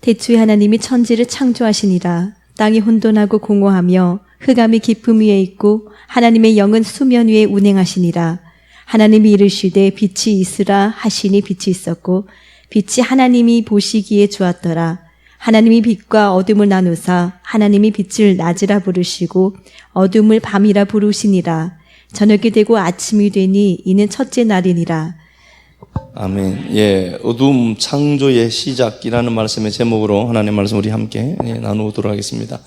태초에 하나님이 천지를 창조하시니라. 땅이 혼돈하고 공허하며 흑암이 깊음 위에 있고 하나님의 영은 수면 위에 운행하시니라. 하나님이 이르시되 빛이 있으라 하시니 빛이 있었고 빛이 하나님이 보시기에 좋았더라. 하나님이 빛과 어둠을 나누사 하나님이 빛을 낮이라 부르시고 어둠을 밤이라 부르시니라. 저녁이 되고 아침이 되니 이는 첫째 날이니라. 아멘. 예, 어둠 창조의 시작이라는 말씀의 제목으로 하나님의 말씀 우리 함께 나누도록 하겠습니다.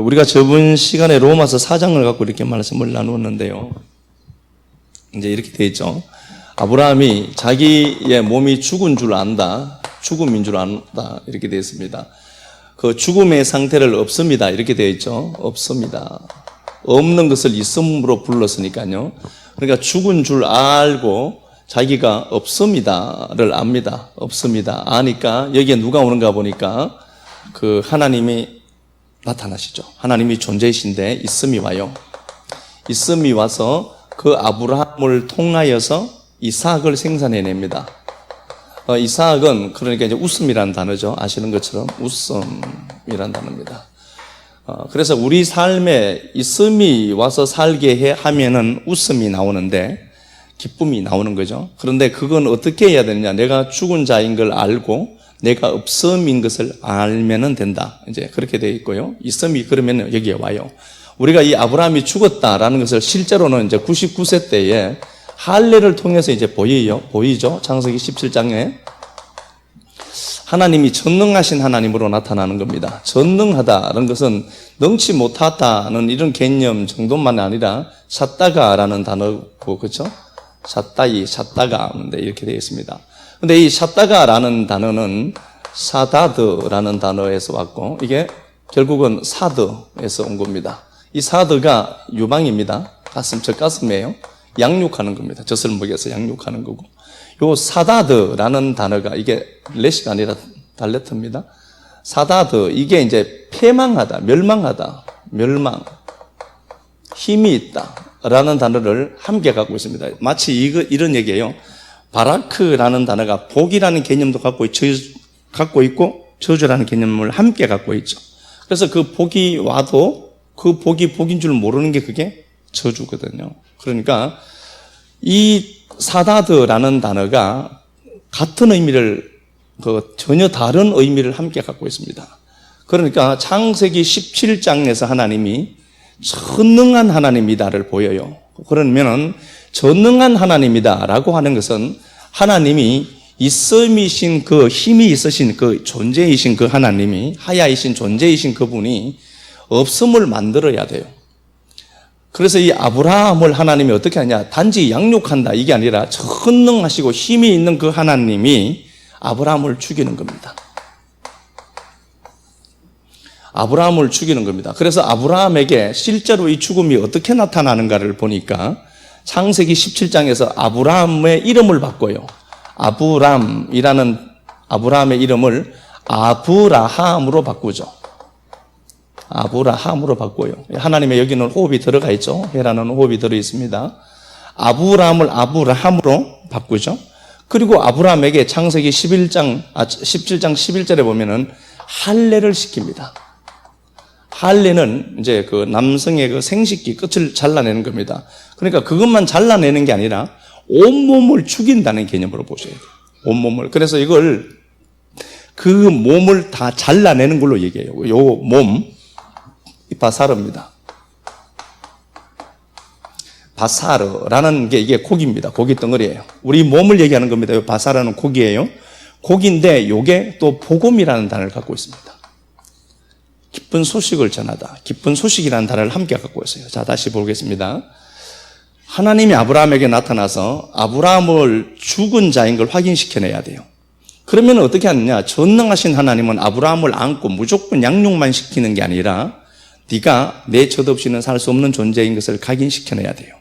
우리가 저번 시간에 로마서 4장을 갖고 이렇게 말씀을 나누었는데요. 이제 이렇게 되어 있죠. 아브라함이 자기의 몸이 죽은 줄 안다. 죽음인 줄 안다. 이렇게 되어 있습니다. 그 죽음의 상태를 없습니다. 이렇게 되어 있죠. 없습니다. 없는 것을 있음으로 불렀으니까요. 그러니까 죽은 줄 알고 자기가 없습니다를 압니다. 없습니다. 아니까 여기에 누가 오는가 보니까 하나님이 나타나시죠. 하나님이 존재이신데 있음이 와요. 있음이 와서 그 아브라함을 통하여서 이삭을 생산해냅니다. 이삭은 그러니까 이제 웃음이라는 단어죠. 아시는 것처럼 웃음이라는 단어입니다. 그래서 우리 삶에 있음이 와서 살게 하면은 웃음이 나오는데 기쁨이 나오는 거죠. 그런데 그건 어떻게 해야 되느냐? 내가 죽은 자인 걸 알고 내가 없음인 것을 알면은 된다. 이제 그렇게 되어 있고요. 있음이 그러면 여기에 와요. 우리가 이 아브라함이 죽었다라는 것을 실제로는 이제 99세 때에 할례를 통해서 이제 보이죠? 창세기 17장에 하나님이 전능하신 하나님으로 나타나는 겁니다. 전능하다라는 것은 능치 못하다는 이런 개념 정도만 아니라 샷다가라는 단어고, 그렇죠? 샷다가 이렇게 되어 있습니다. 근데 이 샷다가라는 단어는 사다드라는 단어에서 왔고, 이게 결국은 사드에서 온 겁니다. 이 사드가 유방입니다. 젖가슴이에요. 양육하는 겁니다. 젖을 먹여서 양육하는 거고. 요 사다드라는 단어가 이게 레시가 아니라 달레트입니다. 사다드, 이게 이제 패망하다, 멸망하다, 멸망, 힘이 있다 라는 단어를 함께 갖고 있습니다. 마치 이런 얘기예요. 바라크라는 단어가 복이라는 개념도 갖고 있고 저주라는 개념을 함께 갖고 있죠. 그래서 그 복이 와도 그 복이 복인 줄 모르는 게 그게 저주거든요. 그러니까 이 사다드라는 단어가 같은 의미를 전혀 다른 의미를 함께 갖고 있습니다. 그러니까 창세기 17장에서 하나님이 전능한 하나님이다를 보여요. 그러면은 전능한 하나님이다라고 하는 것은 하나님이 있음이신 그 힘이 있으신 그 존재이신 그 하나님이 하야이신 존재이신 그분이 없음을 만들어야 돼요. 그래서 이 아브라함을 하나님이 어떻게 하냐? 단지 양육한다 이게 아니라 전능하시고 힘이 있는 그 하나님이 아브라함을 죽이는 겁니다. 아브라함을 죽이는 겁니다. 그래서 아브라함에게 실제로 이 죽음이 어떻게 나타나는가를 보니까 창세기 17장에서 아브라함의 이름을 바꿔요. 아브람이라는 아브라함의 이름을 아브라함으로 바꾸죠. 아브라함으로 바꿔요. 하나님의 여기는 호흡이 들어가 있죠. 헤라는 호흡이 들어 있습니다. 아브람을 아브라함으로 바꾸죠. 그리고 아브라함에게 창세기 17장 11절에 보면은 할례를 시킵니다. 할례는 이제 그 남성의 그 생식기 끝을 잘라내는 겁니다. 그러니까 그것만 잘라내는 게 아니라 온몸을 죽인다는 개념으로 보셔야 돼요. 온몸을. 그래서 이걸 그 몸을 다 잘라내는 걸로 얘기해요. 요 몸, 바사르입니다. 바사르라는 게 이게 고기입니다. 고기 덩어리예요. 우리 몸을 얘기하는 겁니다. 요 바사르는 고기예요. 고기인데 요게 또 복음이라는 단어를 갖고 있습니다. 기쁜 소식을 전하다. 기쁜 소식이라는 단어를 함께 갖고 있어요. 자, 다시 보겠습니다. 하나님이 아브라함에게 나타나서 아브라함을 죽은 자인 걸 확인시켜내야 돼요. 그러면 어떻게 하느냐? 전능하신 하나님은 아브라함을 안고 무조건 양육만 시키는 게 아니라 네가 내 젖 없이는 살 수 없는 존재인 것을 각인시켜내야 돼요.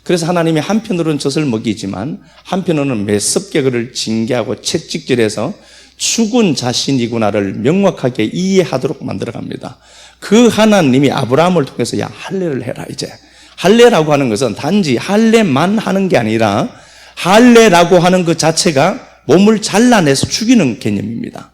그래서 하나님이 한편으로는 젖을 먹이지만 한편으로는 매섭게 그를 징계하고 채찍질해서 죽은 자신이구나를 명확하게 이해하도록 만들어갑니다. 그 하나님이 아브라함을 통해서 야 할례를 해라 이제. 할례라고 하는 것은 단지 할례만 하는 게 아니라 할례라고 하는 그 자체가 몸을 잘라내서 죽이는 개념입니다.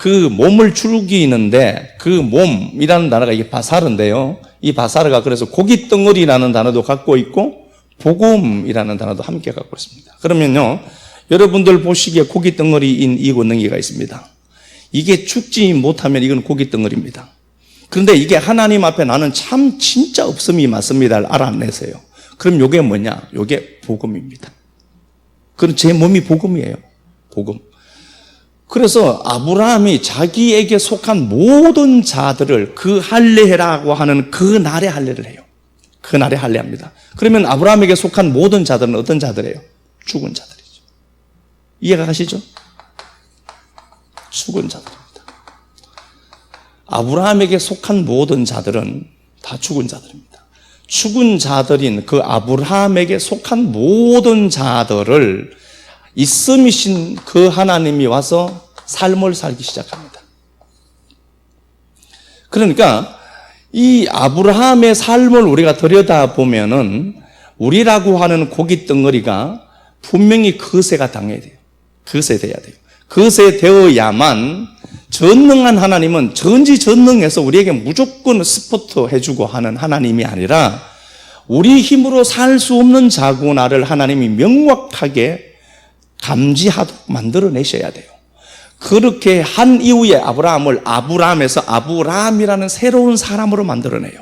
그 몸을 죽이는데 그 몸이라는 단어가 이게 바사르인데요. 이 바사르가 그래서 고기 덩어리라는 단어도 갖고 있고 복음이라는 단어도 함께 갖고 있습니다. 그러면요, 여러분들 보시기에 고기 덩어리인 이 권능이가 있습니다. 이게 죽지 못하면 이건 고기 덩어리입니다. 그런데 이게 하나님 앞에 나는 참 진짜 없음이 맞습니다를 알아내세요. 그럼 이게 뭐냐? 이게 복음입니다. 그럼 제 몸이 복음이에요. 복음. 그래서 아브라함이 자기에게 속한 모든 자들을 그 할례라고 하는 그 날에 할례를 해요. 그 날에 할례합니다. 그러면 아브라함에게 속한 모든 자들은 어떤 자들이에요? 죽은 자들이죠. 이해가 가시죠? 죽은 자들입니다. 아브라함에게 속한 모든 자들은 다 죽은 자들입니다. 죽은 자들인 그 아브라함에게 속한 모든 자들을 있음이신 그 하나님이 와서 삶을 살기 시작합니다. 그러니까 이 아브라함의 삶을 우리가 들여다보면은 우리라고 하는 고기 덩어리가 분명히 거세가 당해야 돼요. 거세돼야 돼요. 거세되어야만 전능한 하나님은 전지전능해서 우리에게 무조건 스포트 해주고 하는 하나님이 아니라 우리 힘으로 살 수 없는 자고나를 하나님이 명확하게 감지하도록 만들어내셔야 돼요. 그렇게 한 이후에 아브라함을 아브라함에서 아브라함이라는 새로운 사람으로 만들어내요.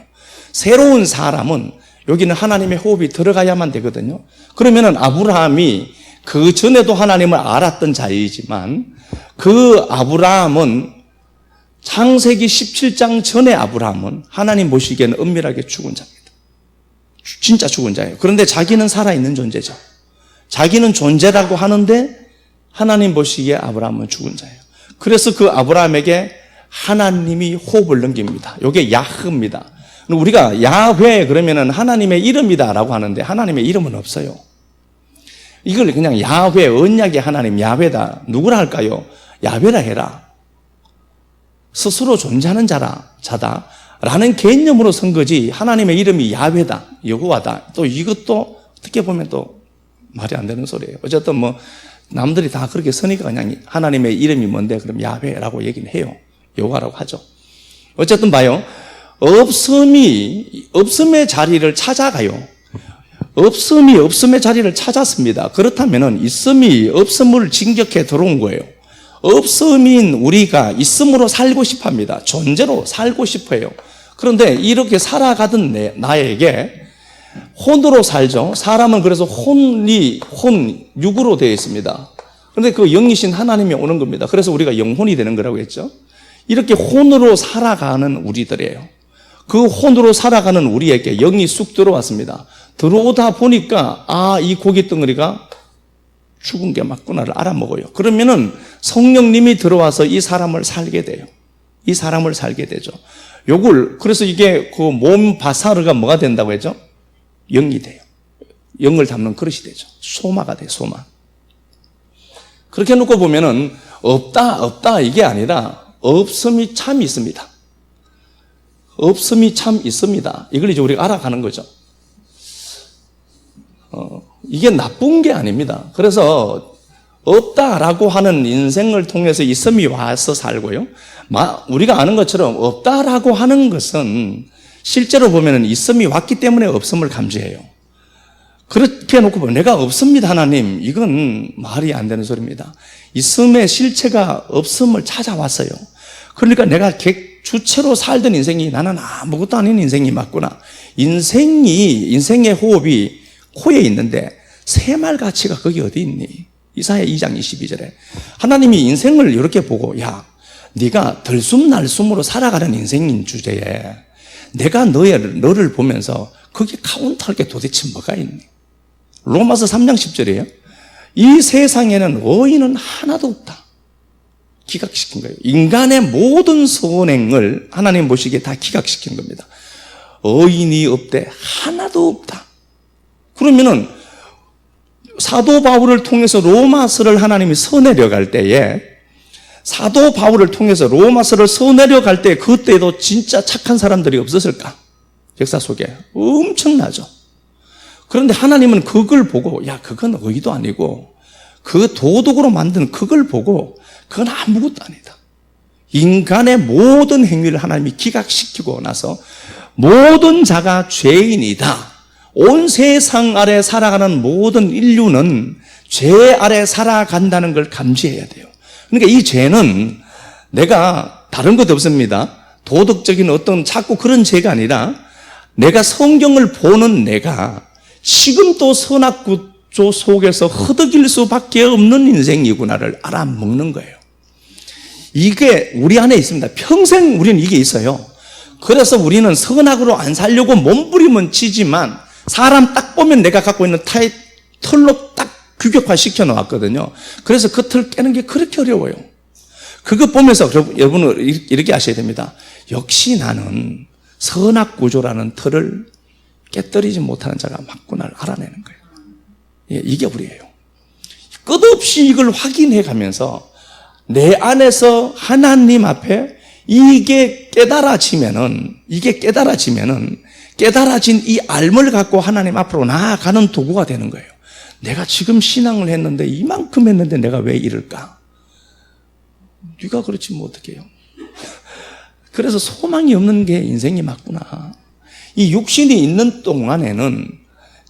새로운 사람은 여기는 하나님의 호흡이 들어가야만 되거든요. 그러면은 아브라함이 그 전에도 하나님을 알았던 자이지만 그 아브라함은 창세기 17장 전에 아브라함은 하나님 보시기에는 은밀하게 죽은 자입니다. 진짜 죽은 자예요. 그런데 자기는 살아있는 존재죠. 자기는 존재라고 하는데 하나님 보시기에 아브라함은 죽은 자예요. 그래서 그 아브라함에게 하나님이 호흡을 넘깁니다. 이게 야흐입니다. 우리가 야훼 그러면은 하나님의 이름이다라고 하는데 하나님의 이름은 없어요. 이걸 그냥 야훼, 언약의 하나님 야훼다. 누구라 할까요? 야훼라 해라. 스스로 존재하는 자다. 라는 개념으로 쓴 거지 하나님의 이름이 야훼다, 여호와다. 또 이것도 어떻게 보면 또 말이 안 되는 소리예요. 어쨌든 뭐 남들이 다 그렇게 쓰니까 그냥 하나님의 이름이 뭔데 그럼 야훼라고 얘기는 해요. 여호와라고 하죠. 어쨌든 봐요. 없음의 자리를 찾아가요. 없음이 없음의 자리를 찾았습니다. 그렇다면 있음이 없음을 진격해 들어온 거예요. 없음인 우리가 있음으로 살고 싶어 합니다. 존재로 살고 싶어 해요. 그런데 이렇게 살아가던 나에게 혼으로 살죠. 사람은 그래서 육으로 되어 있습니다. 그런데 그 영이신 하나님이 오는 겁니다. 그래서 우리가 영혼이 되는 거라고 했죠. 이렇게 혼으로 살아가는 우리들이에요. 그 혼으로 살아가는 우리에게 영이 쑥 들어왔습니다. 들어오다 보니까 이 고기 덩어리가 죽은 게 맞구나를 알아먹어요. 그러면은 성령님이 들어와서 이 사람을 살게 돼요. 이 사람을 살게 되죠. 그래서 이게 그 몸 바사르가 뭐가 된다고 했죠? 영이 돼요. 영을 담는 그릇이 되죠. 소마가 돼요, 소마. 그렇게 놓고 보면은 없다 이게 아니라 없음이 참 있습니다. 없음이 참 있습니다. 이걸 이제 우리가 알아가는 거죠. 이게 나쁜 게 아닙니다. 그래서 없다라고 하는 인생을 통해서 있음이 와서 살고요. 우리가 아는 것처럼 없다라고 하는 것은 실제로 보면 있음이 왔기 때문에 없음을 감지해요. 그렇게 놓고 보면 내가 없습니다 하나님, 이건 말이 안 되는 소리입니다. 있음의 실체가 없음을 찾아왔어요. 그러니까 내가 주체로 살던 인생이 나는 아무것도 아닌 인생이 맞구나. 인생의 호흡이 코에 있는데 새말 가치가 거기 어디 있니? 이사야 2장 22절에 하나님이 인생을 이렇게 보고 네가 들숨날숨으로 살아가는 인생인 주제에 내가 너를 보면서 거기 카운트할 게 도대체 뭐가 있니? 로마서 3장 10절이에요. 이 세상에는 의인은 하나도 없다. 기각시킨 거예요. 인간의 모든 선행을 하나님 보시기에 다 기각시킨 겁니다. 의인이 없대. 하나도 없다. 그러면은 사도 바울을 통해서 로마서를 하나님이 써내려갈 때에 사도 바울을 통해서 로마서를 써내려갈 때 그때도 진짜 착한 사람들이 없었을까? 역사 속에 엄청나죠. 그런데 하나님은 그걸 보고 그건 의도 아니고 그 도덕으로 만든 그걸 보고 그건 아무것도 아니다. 인간의 모든 행위를 하나님이 기각시키고 나서 모든 자가 죄인이다. 온 세상 아래 살아가는 모든 인류는 죄 아래 살아간다는 걸 감지해야 돼요. 그러니까 이 죄는 내가 다른 것도 없습니다. 도덕적인 어떤 자꾸 그런 죄가 아니라 내가 성경을 보는 내가 지금도 선악구조 속에서 허덕일 수밖에 없는 인생이구나를 알아먹는 거예요. 이게 우리 안에 있습니다. 평생 우리는 이게 있어요. 그래서 우리는 선악으로 안 살려고 몸부림은 치지만 사람 딱 보면 내가 갖고 있는 털로 딱 규격화 시켜 놓았거든요. 그래서 그 틀 깨는 게 그렇게 어려워요. 그거 보면서 여러분은 이렇게 아셔야 됩니다. 역시 나는 선악구조라는 틀을 깨뜨리지 못하는 자가 맞구나를 알아내는 거예요. 예, 이게 우리예요. 끝없이 이걸 확인해 가면서 내 안에서 하나님 앞에 이게 깨달아지면은 깨달아진 이 알을 갖고 하나님 앞으로 나아가는 도구가 되는 거예요. 내가 지금 신앙을 했는데 이만큼 했는데 내가 왜 이럴까? 네가 그렇지 뭐 어떻게 해요? 그래서 소망이 없는 게 인생이 맞구나. 이 육신이 있는 동안에는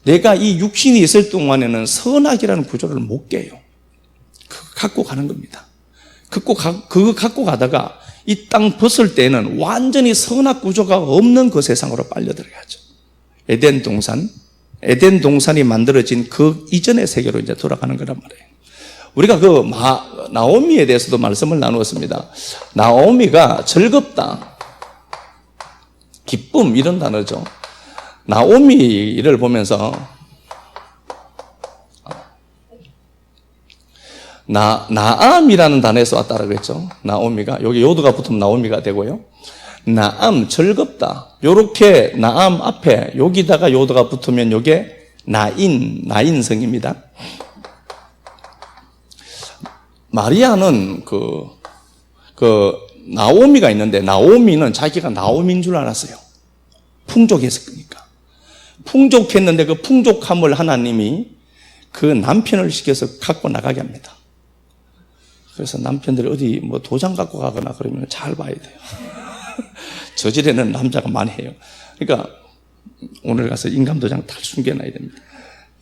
내가 이 육신이 있을 동안에는 선악이라는 구조를 못 깨요. 그거 갖고 가는 겁니다. 그거 갖고 가다가 이 땅 벗을 때는 완전히 선악 구조가 없는 그 세상으로 빨려 들어가죠. 에덴 동산이 만들어진 그 이전의 세계로 이제 돌아가는 거란 말이에요. 우리가 그 나오미에 대해서도 말씀을 나누었습니다. 나오미가 즐겁다, 기쁨 이런 단어죠. 나오미를 보면서 나암이라는 단어에서 왔다라고 했죠. 나오미가 여기 요드가 붙으면 나오미가 되고요. 나암 즐겁다. 요렇게 나암 앞에 여기다가 요드가 붙으면 요게 나인성입니다. 마리아는 나오미가 있는데 나오미는 자기가 나오미인 줄 알았어요. 풍족했으니까. 풍족했는데 그 풍족함을 하나님이 그 남편을 시켜서 갖고 나가게 합니다. 그래서 남편들이 어디 뭐 도장 갖고 가거나 그러면 잘 봐야 돼요. 저질에는 남자가 많이 해요. 그러니까 오늘 가서 인감도장 다 숨겨놔야 됩니다.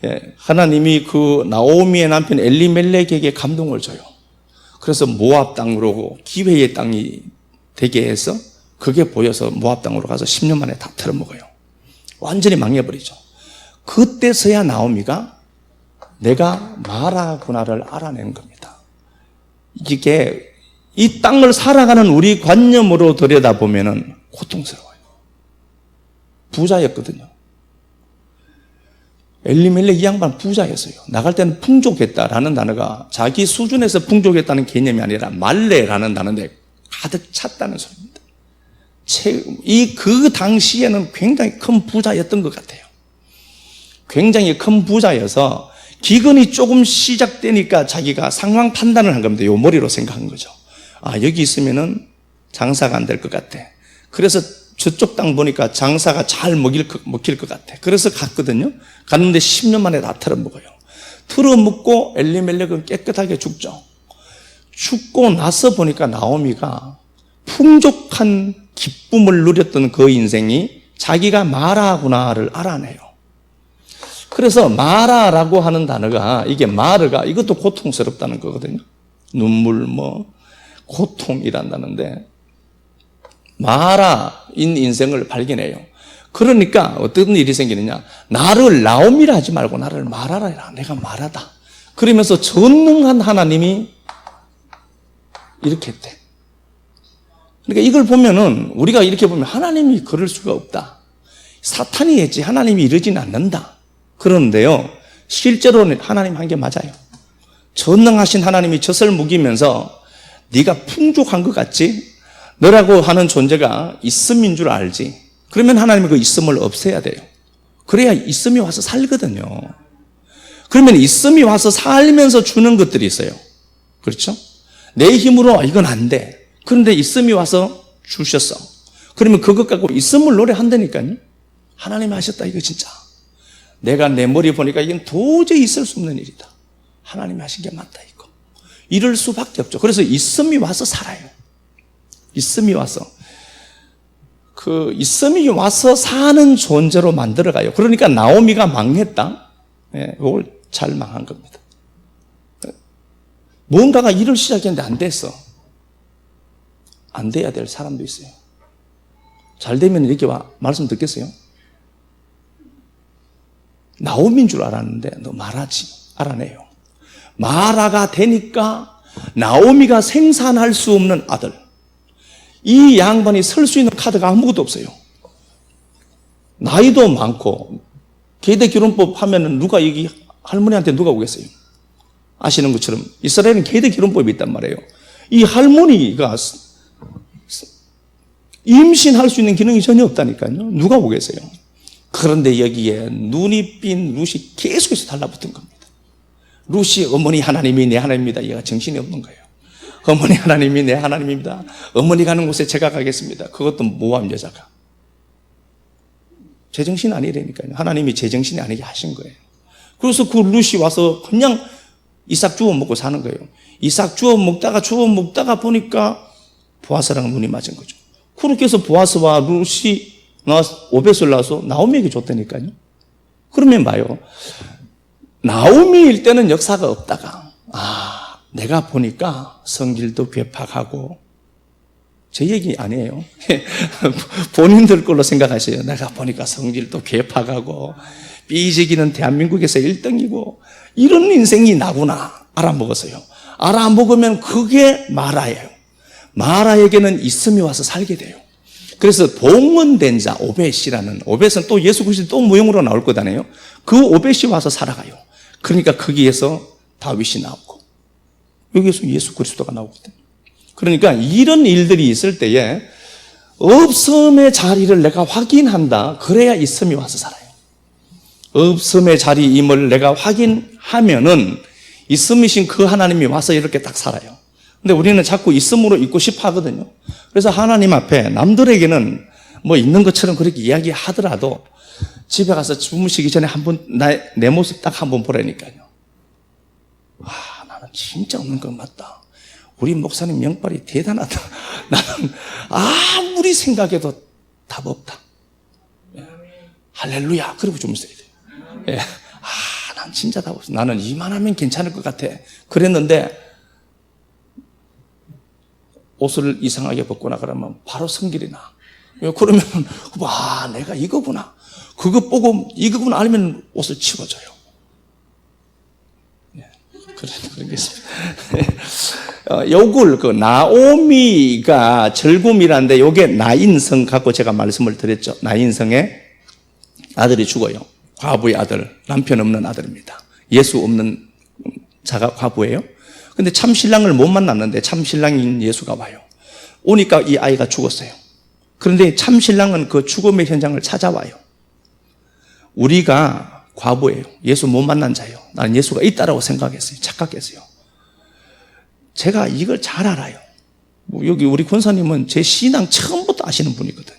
예, 하나님이 그 나오미의 남편 엘리멜렉에게 감동을 줘요. 그래서 모압 땅으로 기회의 땅이 되게 해서 그게 보여서 모압 땅으로 가서 10년 만에 다 털어먹어요. 완전히 망해버리죠. 그때서야 나오미가 내가 마라구나를 알아낸 겁니다. 이게 이 땅을 살아가는 우리 관념으로 들여다보면 고통스러워요. 부자였거든요. 엘리멜렉 이 양반 부자였어요. 나갈 때는 풍족했다라는 단어가 자기 수준에서 풍족했다는 개념이 아니라 말레라는 단어인데 가득 찼다는 소리입니다. 그 당시에는 굉장히 큰 부자였던 것 같아요. 굉장히 큰 부자여서 기근이 조금 시작되니까 자기가 상황 판단을 한 겁니다. 요 머리로 생각한 거죠. 여기 있으면은 장사가 안 될 것 같아. 그래서 저쪽 땅 보니까 장사가 잘 먹힐 것 같아. 그래서 갔거든요. 갔는데 10년 만에 다 털어먹어요. 털어먹고 엘리멜렉은 깨끗하게 죽죠. 죽고 나서 보니까 나오미가 풍족한 기쁨을 누렸던 그 인생이 자기가 마라구나를 알아내요. 그래서 마라라고 하는 단어가 마르가 이것도 고통스럽다는 거거든요. 눈물 고통이란 단어인데 마라인 인생을 발견해요. 그러니까 어떤 일이 생기느냐, 나를 나오미라 하지 말고 나를 마라라 해라. 내가 마라다. 그러면서 전능한 하나님이 이렇게 했대. 그러니까 이걸 보면은 우리가 이렇게 보면 하나님이 그럴 수가 없다. 사탄이 했지 하나님이 이러지는 않는다. 그런데요, 실제로는 하나님 한 게 맞아요. 전능하신 하나님이 젖을 먹이면서 네가 풍족한 것 같지? 너라고 하는 존재가 있음인 줄 알지? 그러면 하나님이 그 있음을 없애야 돼요. 그래야 있음이 와서 살거든요. 그러면 있음이 와서 살면서 주는 것들이 있어요. 그렇죠? 내 힘으로 이건 안 돼. 그런데 있음이 와서 주셨어. 그러면 그것 갖고 있음을 노래한다니까요. 하나님이 하셨다 이거 진짜. 내가 내 머리 보니까 이건 도저히 있을 수 없는 일이다. 하나님이 하신 게 맞다 이거. 이럴 수밖에 없죠. 그래서 있음이 와서 살아요. 있음이 와서. 그 있음이 와서 사는 존재로 만들어가요. 그러니까 나오미가 망했다. 예, 그걸 잘 망한 겁니다. 뭔가가 일을 시작했는데 안 됐어. 안 돼야 될 사람도 있어요. 잘 되면 이렇게 말씀 듣겠어요? 나오미인 줄 알았는데 너 마라지. 알아내요. 마라가 되니까 나오미가 생산할 수 없는 아들. 이 양반이 설 수 있는 카드가 아무것도 없어요. 나이도 많고 계대 결혼법 하면은 누가 여기 할머니한테 누가 오겠어요? 아시는 것처럼 이스라엘은 계대 결혼법이 있단 말이에요. 이 할머니가 임신할 수 있는 기능이 전혀 없다니까요. 누가 오겠어요? 그런데 여기에 눈이 삔 룻이 계속해서 달라붙은 겁니다. 룻이 어머니 하나님이 내 하나님입니다. 얘가 정신이 없는 거예요. 어머니 하나님이 내 하나님입니다. 어머니 가는 곳에 제가 가겠습니다. 그것도 모함 여자가. 제정신 아니라니까요. 하나님이 제정신이 아니게 하신 거예요. 그래서 그 룻이 와서 그냥 이삭 주워 먹고 사는 거예요. 이삭 주워 먹다가 보니까 보아스랑 눈이 맞은 거죠. 그렇게 해서 보아스와 룻이 오벳을 낳아서 나오미에게 줬다니까요. 그러면 봐요. 나오미일 때는 역사가 없다가 내가 보니까 성질도 괴팍하고 제 얘기 아니에요. 본인들 걸로 생각하세요. 내가 보니까 성질도 괴팍하고 삐지기는 대한민국에서 1등이고 이런 인생이 나구나 알아먹었어요. 알아먹으면 그게 마라예요. 마라에게는 있음이 와서 살게 돼요. 그래서 봉헌된 자 오벳이라는, 오벳은 또 예수 그리스도 또 무용으로 나올 거잖아요. 그 오벳이 와서 살아가요. 그러니까 거기에서 다윗이 나오고 여기에서 예수 그리스도가 나오거든요. 그러니까 이런 일들이 있을 때에 없음의 자리를 내가 확인한다. 그래야 있음이 와서 살아요. 없음의 자리임을 내가 확인하면은 있음이신 그 하나님이 와서 이렇게 딱 살아요. 근데 우리는 자꾸 있음으로 있고 싶어 하거든요. 그래서 하나님 앞에 남들에게는 뭐 있는 것처럼 그렇게 이야기하더라도 집에 가서 주무시기 전에 한번 내 모습 딱 한번 보라니까요. 나는 진짜 없는 건 맞다. 우리 목사님 영빨이 대단하다. 나는 아무리 생각해도 답 없다. 예. 할렐루야. 그러고 주무셔야 돼요. 예. 난 진짜 답 없어. 나는 이만하면 괜찮을 것 같아. 그랬는데 옷을 이상하게 벗거나 그러면 바로 성질이 나. 그러면 내가 이거구나. 그거 보고 이거구나 알면 옷을 치워줘요. 그런 게 있습니다. 요걸 나오미가 절굼이라는데 요게 나인성 갖고 제가 말씀을 드렸죠. 나인성의 아들이 죽어요. 과부의 아들, 남편 없는 아들입니다. 예수 없는 자가 과부예요. 근데 참 신랑을 못 만났는데 참 신랑인 예수가 와요. 오니까 이 아이가 죽었어요. 그런데 참 신랑은 그 죽음의 현장을 찾아와요. 우리가 과부예요. 예수 못 만난 자예요. 나는 예수가 있다라고 생각했어요. 착각했어요. 제가 이걸 잘 알아요. 여기 우리 권사님은 제 신앙 처음부터 아시는 분이거든요.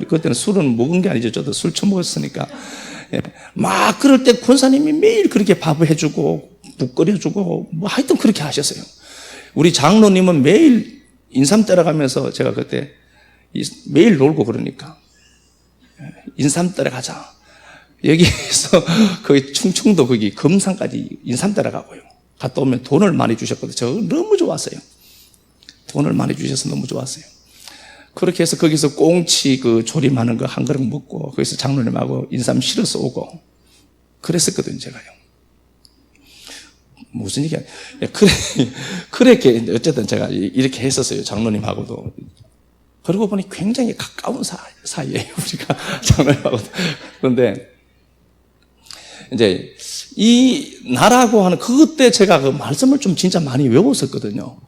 그때는 술은 먹은 게 아니죠. 저도 술 처먹었으니까. 막 그럴 때 권사님이 매일 그렇게 밥을 해주고 국 끓여주고 하여튼 그렇게 하셨어요. 우리 장로님은 매일 인삼 따라가면서 제가 그때 매일 놀고 그러니까 인삼 따라가자. 여기에서 거기 충청도 거기 금산까지 인삼 따라가고요. 갔다 오면 돈을 많이 주셨거든요. 저 너무 좋았어요. 돈을 많이 주셔서 너무 좋았어요. 그렇게 해서 거기서 꽁치 조림하는 거 한 그릇 먹고 거기서 장로님하고 인삼 실어서 오고 그랬었거든요. 제가요. 무슨 얘기야? 그렇게 어쨌든 제가 이렇게 했었어요. 장로님하고도. 그러고 보니 굉장히 가까운 사이예요. 우리가 장로님하고도. 그런데 이제 이 나라고 하는 그때 제가 그 말씀을 좀 진짜 많이 외웠었거든요.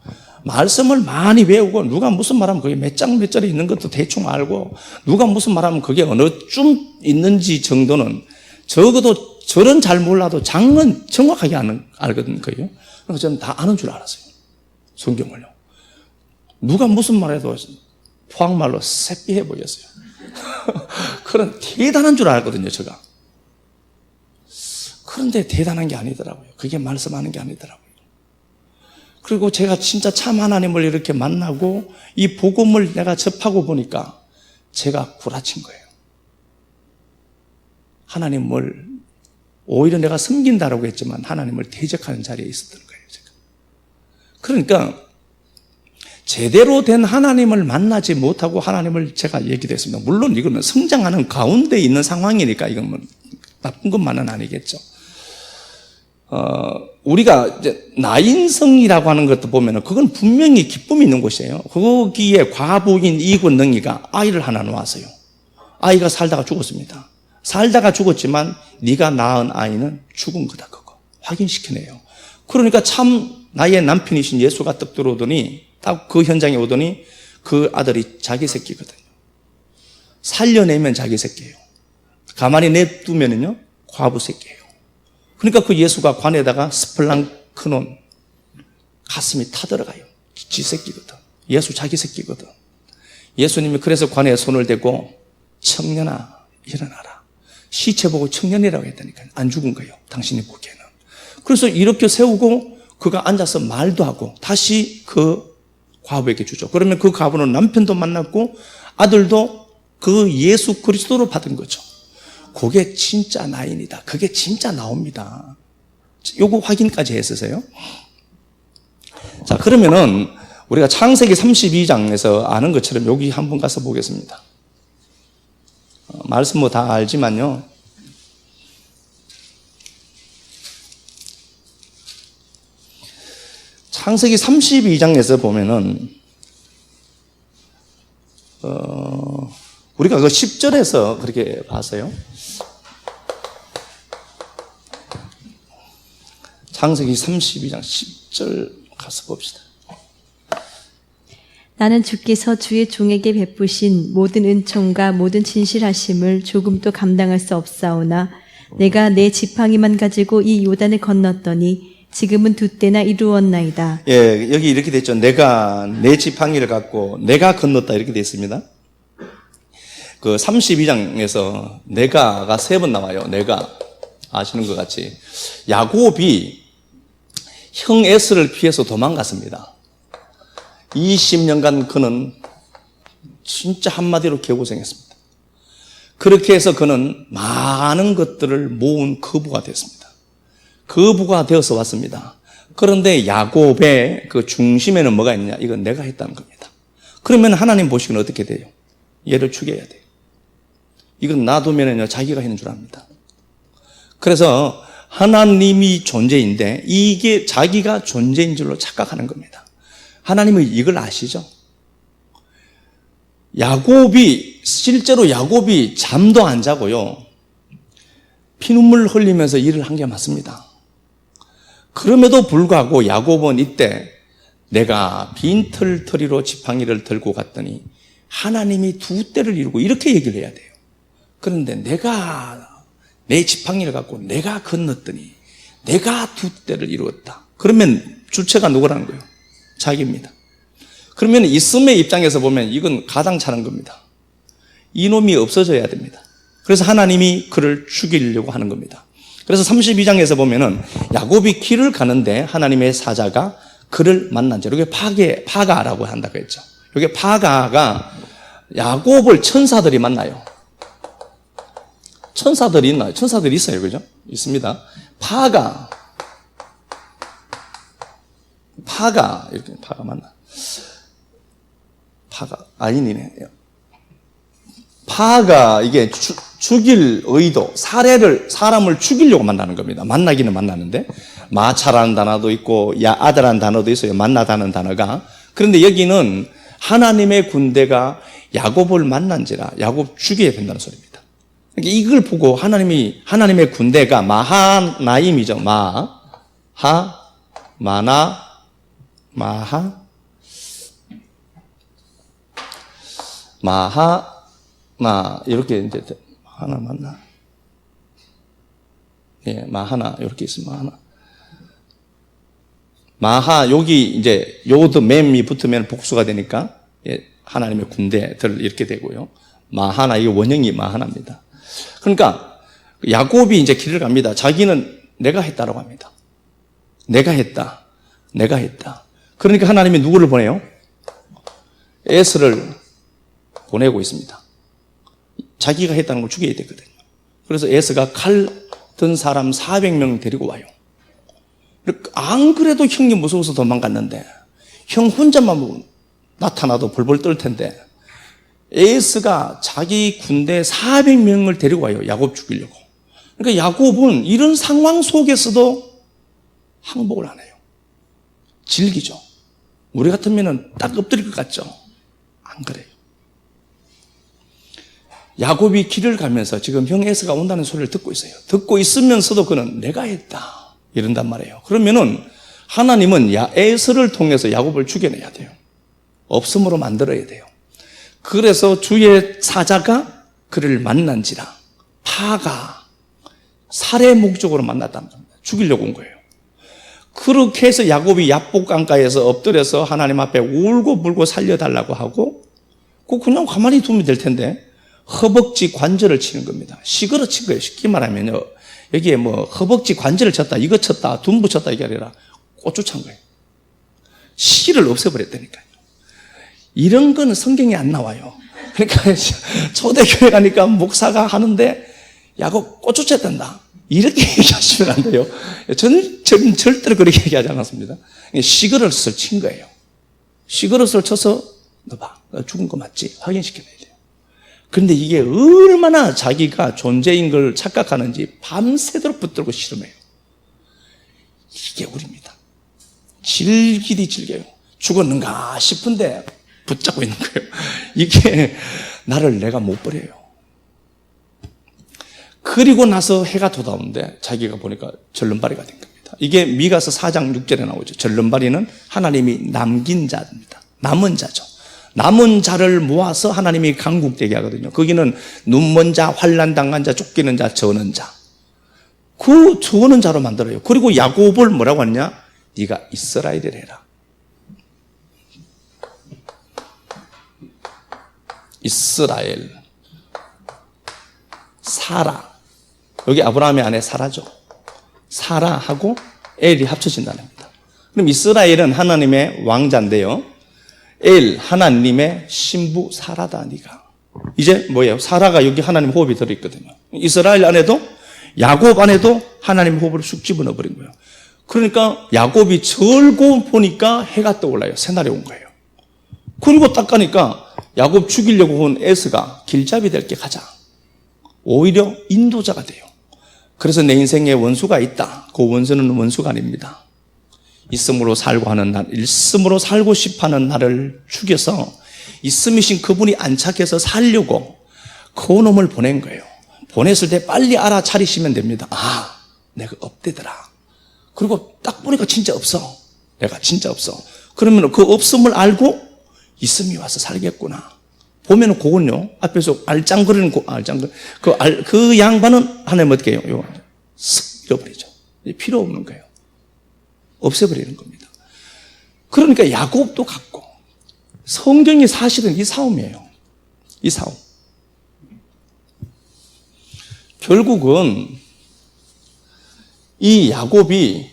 말씀을 많이 외우고 누가 무슨 말하면 그게 몇 장 몇 절에 있는 것도 대충 알고 누가 무슨 말하면 그게 어느 쯤 있는지 정도는 적어도 절은 잘 몰라도 장은 정확하게 알거든요. 그래서 저는 다 아는 줄 알았어요. 성경을요. 누가 무슨 말해도 포항말로 새삐해 보였어요. 그런 대단한 줄 알거든요. 제가. 그런데 대단한 게 아니더라고요. 그게 말씀하는 게 아니더라고요. 그리고 제가 진짜 참 하나님을 이렇게 만나고 이 복음을 내가 접하고 보니까 제가 구라친 거예요. 하나님을 오히려 내가 섬긴다라고 했지만 하나님을 대적하는 자리에 있었던 거예요, 제가. 그러니까 제대로 된 하나님을 만나지 못하고 하나님을 제가 얘기도 했습니다. 물론 이거는 성장하는 가운데 있는 상황이니까 이건 뭐 나쁜 것만은 아니겠죠. 우리가 이제 나인성이라고 하는 것도 보면은 그건 분명히 기쁨이 있는 곳이에요. 거기에 과부인 이군 능이가 아이를 하나 놓았어요. 아이가 살다가 죽었습니다. 살다가 죽었지만 네가 낳은 아이는 죽은 거다, 그거 확인시키네요. 그러니까 참 나의 남편이신 예수가 떡 들어오더니 딱 그 현장에 오더니 그 아들이 자기 새끼거든요. 살려내면 자기 새끼예요. 가만히 냅두면은요 과부 새끼예요. 그러니까 그 예수가 관에다가 스플랑크논 가슴이 타들어가요. 지 새끼거든. 예수 자기 새끼거든. 예수님이 그래서 관에 손을 대고 청년아 일어나라. 시체 보고 청년이라고 했다니까요. 안 죽은 거예요, 당신이 보기에는. 그래서 이렇게 세우고 그가 앉아서 말도 하고 다시 그 과부에게 주죠. 그러면 그 과부는 남편도 만났고 아들도 그 예수 그리스도로 받은 거죠. 그게 진짜 나인이다. 그게 진짜 나옵니다. 요거 확인까지 했으세요. 자, 그러면은 우리가 창세기 32장에서 아는 것처럼 여기 한번 가서 보겠습니다. 말씀 뭐 다 알지만요. 창세기 32장에서 보면은 우리가 그 10절에서 그렇게 봤어요. 창세기 32장 10절 가서 봅시다. 나는 주께서 주의 종에게 베푸신 모든 은총과 모든 진실하심을 조금도 감당할 수 없사오나 내가 내 지팡이만 가지고 이 요단을 건넜더니 지금은 두 때나 이루었나이다. 예, 여기 이렇게 됐죠. 내가 내 지팡이를 갖고 내가 건넜다 이렇게 되어 있습니다. 그 32장에서 내가가 3번 나와요. 내가 아시는 것 같이 야곱이 형 에스를 피해서 도망갔습니다. 20년간 그는 진짜 한마디로 개고생했습니다. 그렇게 해서 그는 많은 것들을 모은 거부가 됐습니다. 거부가 되어서 왔습니다. 그런데 야곱의 그 중심에는 뭐가 있느냐? 이건 내가 했다는 겁니다. 그러면 하나님 보시기는 어떻게 돼요? 얘를 죽여야 돼요. 이건 놔두면은요 자기가 했는 줄 압니다. 그래서 하나님이 존재인데 이게 자기가 존재인 줄로 착각하는 겁니다. 하나님은 이걸 아시죠? 실제로 야곱이 잠도 안 자고요 피눈물 흘리면서 일을 한 게 맞습니다. 그럼에도 불구하고 야곱은 이때 내가 빈털터리로 지팡이를 들고 갔더니 하나님이 두 때를 이루고 이렇게 얘기를 해야 돼요. 그런데 내가 내 지팡이를 갖고 내가 건넜더니 내가 두 때를 이루었다. 그러면 주체가 누구라는 거예요? 자기입니다. 그러면 이스마엘 입장에서 보면 이건 가당차는 겁니다. 이놈이 없어져야 됩니다. 그래서 하나님이 그를 죽이려고 하는 겁니다. 그래서 32장에서 보면은 야곱이 길을 가는데 하나님의 사자가 그를 만난죠. 이게 파가라고 한다고 했죠. 이게 파가가 야곱을 천사들이 만나요. 천사들이 있나요? 천사들이 있어요. 그죠? 있습니다. 파가 이렇게 파가 맞나? 아니네. 파가 이게 죽일 의도, 사람을 죽이려고 만나는 겁니다. 만나기는 만나는데 마차라는 단어도 있고 아들라는 단어도 있어요. 만나다는 단어가. 그런데 여기는 하나님의 군대가 야곱을 만난지라 야곱 죽여야 된다는 소리입니다. 그러니까 이걸 보고 하나님의 군대가 마하나임이죠. 마하나 이렇게 이제 하나 맞나? 예, 마하나 이렇게 있으면 마하 여기 이제 요드 맴이 붙으면 복수가 되니까 예, 하나님의 군대들 이렇게 되고요. 마하나 이게 원형이 마하나입니다. 그러니까 야곱이 이제 길을 갑니다. 자기는 내가 했다라고 합니다. 내가 했다. 그러니까 하나님이 누구를 보내요? 에서를 보내고 있습니다. 자기가 했다는 걸 죽여야 되거든요. 그래서 에서가 칼 든 사람 400명 데리고 와요. 안 그래도 형이 무서워서 도망갔는데 형 혼자만 나타나도 벌벌 떨 텐데 에서가 자기 군대 400명을 데리고 와요. 야곱 죽이려고. 그러니까 야곱은 이런 상황 속에서도 항복을 안 해요. 즐기죠. 우리 같으면 딱 엎드릴 것 같죠? 안 그래요. 야곱이 길을 가면서 지금 형 에서가 온다는 소리를 듣고 있어요. 듣고 있으면서도 그는 내가 했다 이런단 말이에요. 그러면은 하나님은 에서를 통해서 야곱을 죽여내야 돼요. 없음으로 만들어야 돼요. 그래서 주의 사자가 그를 만난지라 파가 살해 목적으로 만났단 말입니다. 죽이려고 온 거예요. 그렇게 해서 야곱이 야복강가에서 엎드려서 하나님 앞에 울고 불고 살려달라고 하고 그냥 가만히 두면 될 텐데 허벅지 관절을 치는 겁니다. 시거러 친 거예요. 쉽게 말하면요. 여기에 뭐 허벅지 관절을 쳤다, 이거 쳤다, 둔부 쳤다 이게 아니라 고추 찬 거예요. 시를 없애버렸다니까요. 이런 거는 성경에 안 나와요. 그러니까 초대교회 가니까 목사가 하는데 야곱 고추 쳤단다. 이렇게 얘기하시면 안 돼요. 저는 절대로 그렇게 얘기하지 않았습니다. 시그릇을 친 거예요. 시그릇을 쳐서 너 봐, 너 죽은 거 맞지? 확인시켜야 돼요. 그런데 이게 얼마나 자기가 존재인 걸 착각하는지 밤새도록 붙들고 실험해요. 이게 우리입니다. 질기디 즐겨요. 죽었는가 싶은데 붙잡고 있는 거예요. 이게 나를 내가 못 버려요. 그리고 나서 해가 돋아오는데 자기가 보니까 절름발이가 된 겁니다. 이게 미가서 4장 6절에 나오죠. 절름발이는 하나님이 남긴 자입니다. 남은 자죠. 남은 자를 모아서 하나님이 강국되게 하거든요. 거기는 눈먼 자, 환난당한 자, 쫓기는 자, 저는 자. 그 저는 자로 만들어요. 그리고 야곱을 뭐라고 하느냐? 네가 이스라엘을 해라. 이스라엘, 사라. 여기 아브라함의 아내 사라죠. 사라하고 엘이 합쳐진다는 겁니다. 그럼 이스라엘은 하나님의 왕자인데요. 엘, 하나님의 신부 사라다 네가. 이제 뭐예요? 사라가 여기 하나님 호흡이 들어있거든요. 이스라엘 안에도 야곱 안에도 하나님 호흡을 쑥 집어넣어 버린 거예요. 그러니까 야곱이 절고 보니까 해가 떠올라요. 새날이 온 거예요. 그리고 딱 가니까 야곱 죽이려고 온 에스가 길잡이 될 게 가자. 오히려 인도자가 돼요. 그래서 내 인생에 원수가 있다. 그 원수는 원수가 아닙니다. 있음으로 살고 하는 날, 있음으로 살고 싶어하는 나를 죽여서 있음이신 그분이 안착해서 살려고 그 놈을 보낸 거예요. 보냈을 때 빨리 알아차리시면 됩니다. 아, 내가 업되더라. 그리고 딱 보니까 진짜 없어. 내가 진짜 없어. 그러면 그 없음을 알고 있음이 와서 살겠구나. 보면은 그건요, 앞에서 알짱거리는, 그 양반은 하나님 어떻게 해요? 쓱 잃어버리죠. 필요 없는 거예요. 없애버리는 겁니다. 그러니까 야곱도 같고, 성경이 사실은 이 싸움이에요. 이 싸움. 결국은 이 야곱이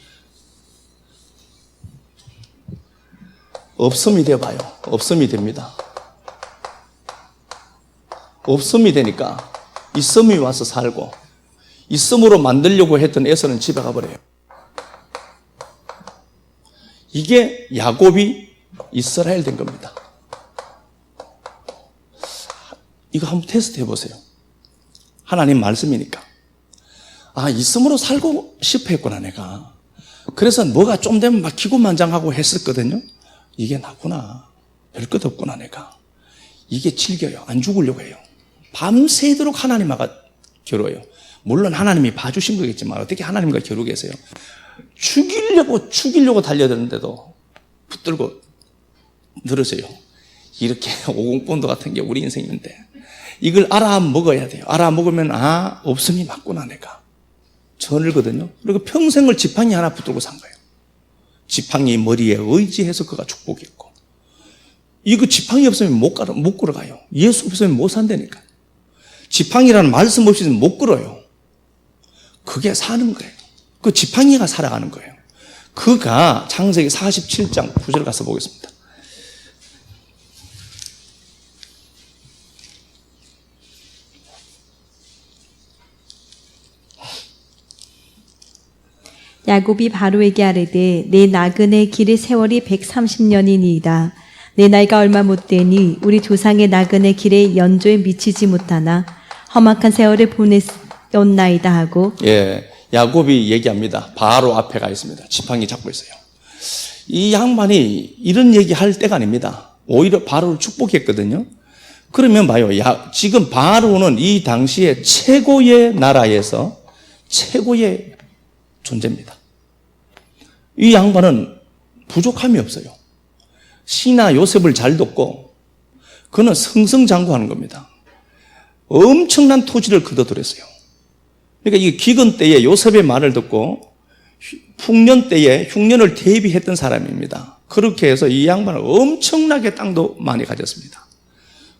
없음이 되어봐요. 없음이 됩니다. 없음이 되니까 있음이 와서 살고 있음으로 만들려고 했던 에서는 집에 가버려요. 이게 야곱이 이스라엘 된 겁니다. 이거 한번 테스트 해보세요. 하나님 말씀이니까. 아, 있음으로 살고 싶어 했구나 내가. 그래서 뭐가 좀 되면 막 기고만장하고 했었거든요. 이게 나구나. 별것 없구나 내가. 이게 즐겨요. 안 죽으려고 해요. 밤새도록 하나님과 겨뤄요. 물론 하나님이 봐주신 거겠지만 어떻게 하나님과 겨루게 계세요? 죽이려고 달려드는데도 붙들고 늘으세요. 이렇게 오공본도 같은 게 우리 인생인데 이걸 알아먹어야 돼요. 알아먹으면 아, 없음이 맞구나 내가. 저늘거든요. 그리고 평생을 지팡이 하나 붙들고 산 거예요. 지팡이 머리에 의지해서 그가 축복했고 이거 지팡이 없으면 못 걸어가요. 예수 없으면 못 산다니까. 지팡이라는 말씀 없이는 못 걸어요. 그게 사는 거예요. 그 지팡이가 살아가는 거예요. 그가 창세기 47장 9절 가서 보겠습니다. 야곱이 바로에게 아뢰되 내 나그네 길의 세월이 130년이니이다. 내 나이가 얼마 못되니 우리 조상의 나그네 길의 연조에 미치지 못하나 험악한 세월을 보냈었나이다 하고 예, 야곱이 얘기합니다. 바로 앞에 가 있습니다. 지팡이 잡고 있어요. 이 양반이 이런 얘기할 때가 아닙니다. 오히려 바로를 축복했거든요. 그러면 봐요. 지금 바로는 이 당시에 최고의 나라에서 최고의 존재입니다. 이 양반은 부족함이 없어요. 신하 요셉을 잘 돕고 그는 승승장구하는 겁니다. 엄청난 토지를 거둬들였어요. 그러니까 이 기근 때에 요셉의 말을 듣고 풍년 때에 흉년을 대비했던 사람입니다. 그렇게 해서 이 양반은 엄청나게 땅도 많이 가졌습니다.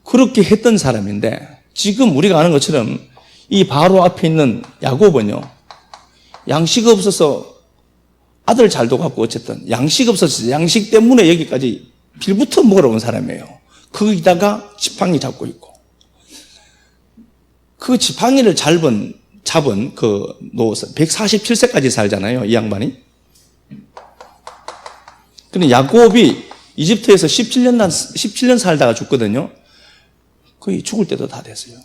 그렇게 했던 사람인데 지금 우리가 아는 것처럼 이 바로 앞에 있는 야곱은요, 양식 없어서 아들 잘도 갖고 어쨌든 양식 없어서 양식 때문에 여기까지 빌부터 먹으러 온 사람이에요. 거기다가 지팡이 잡고 있고 그 지팡이를 잡은 그 노사 147세까지 살잖아요. 이 양반이. 근데 야곱이 이집트에서 17년 살다가 죽거든요. 거의 죽을 때도 다 됐어요.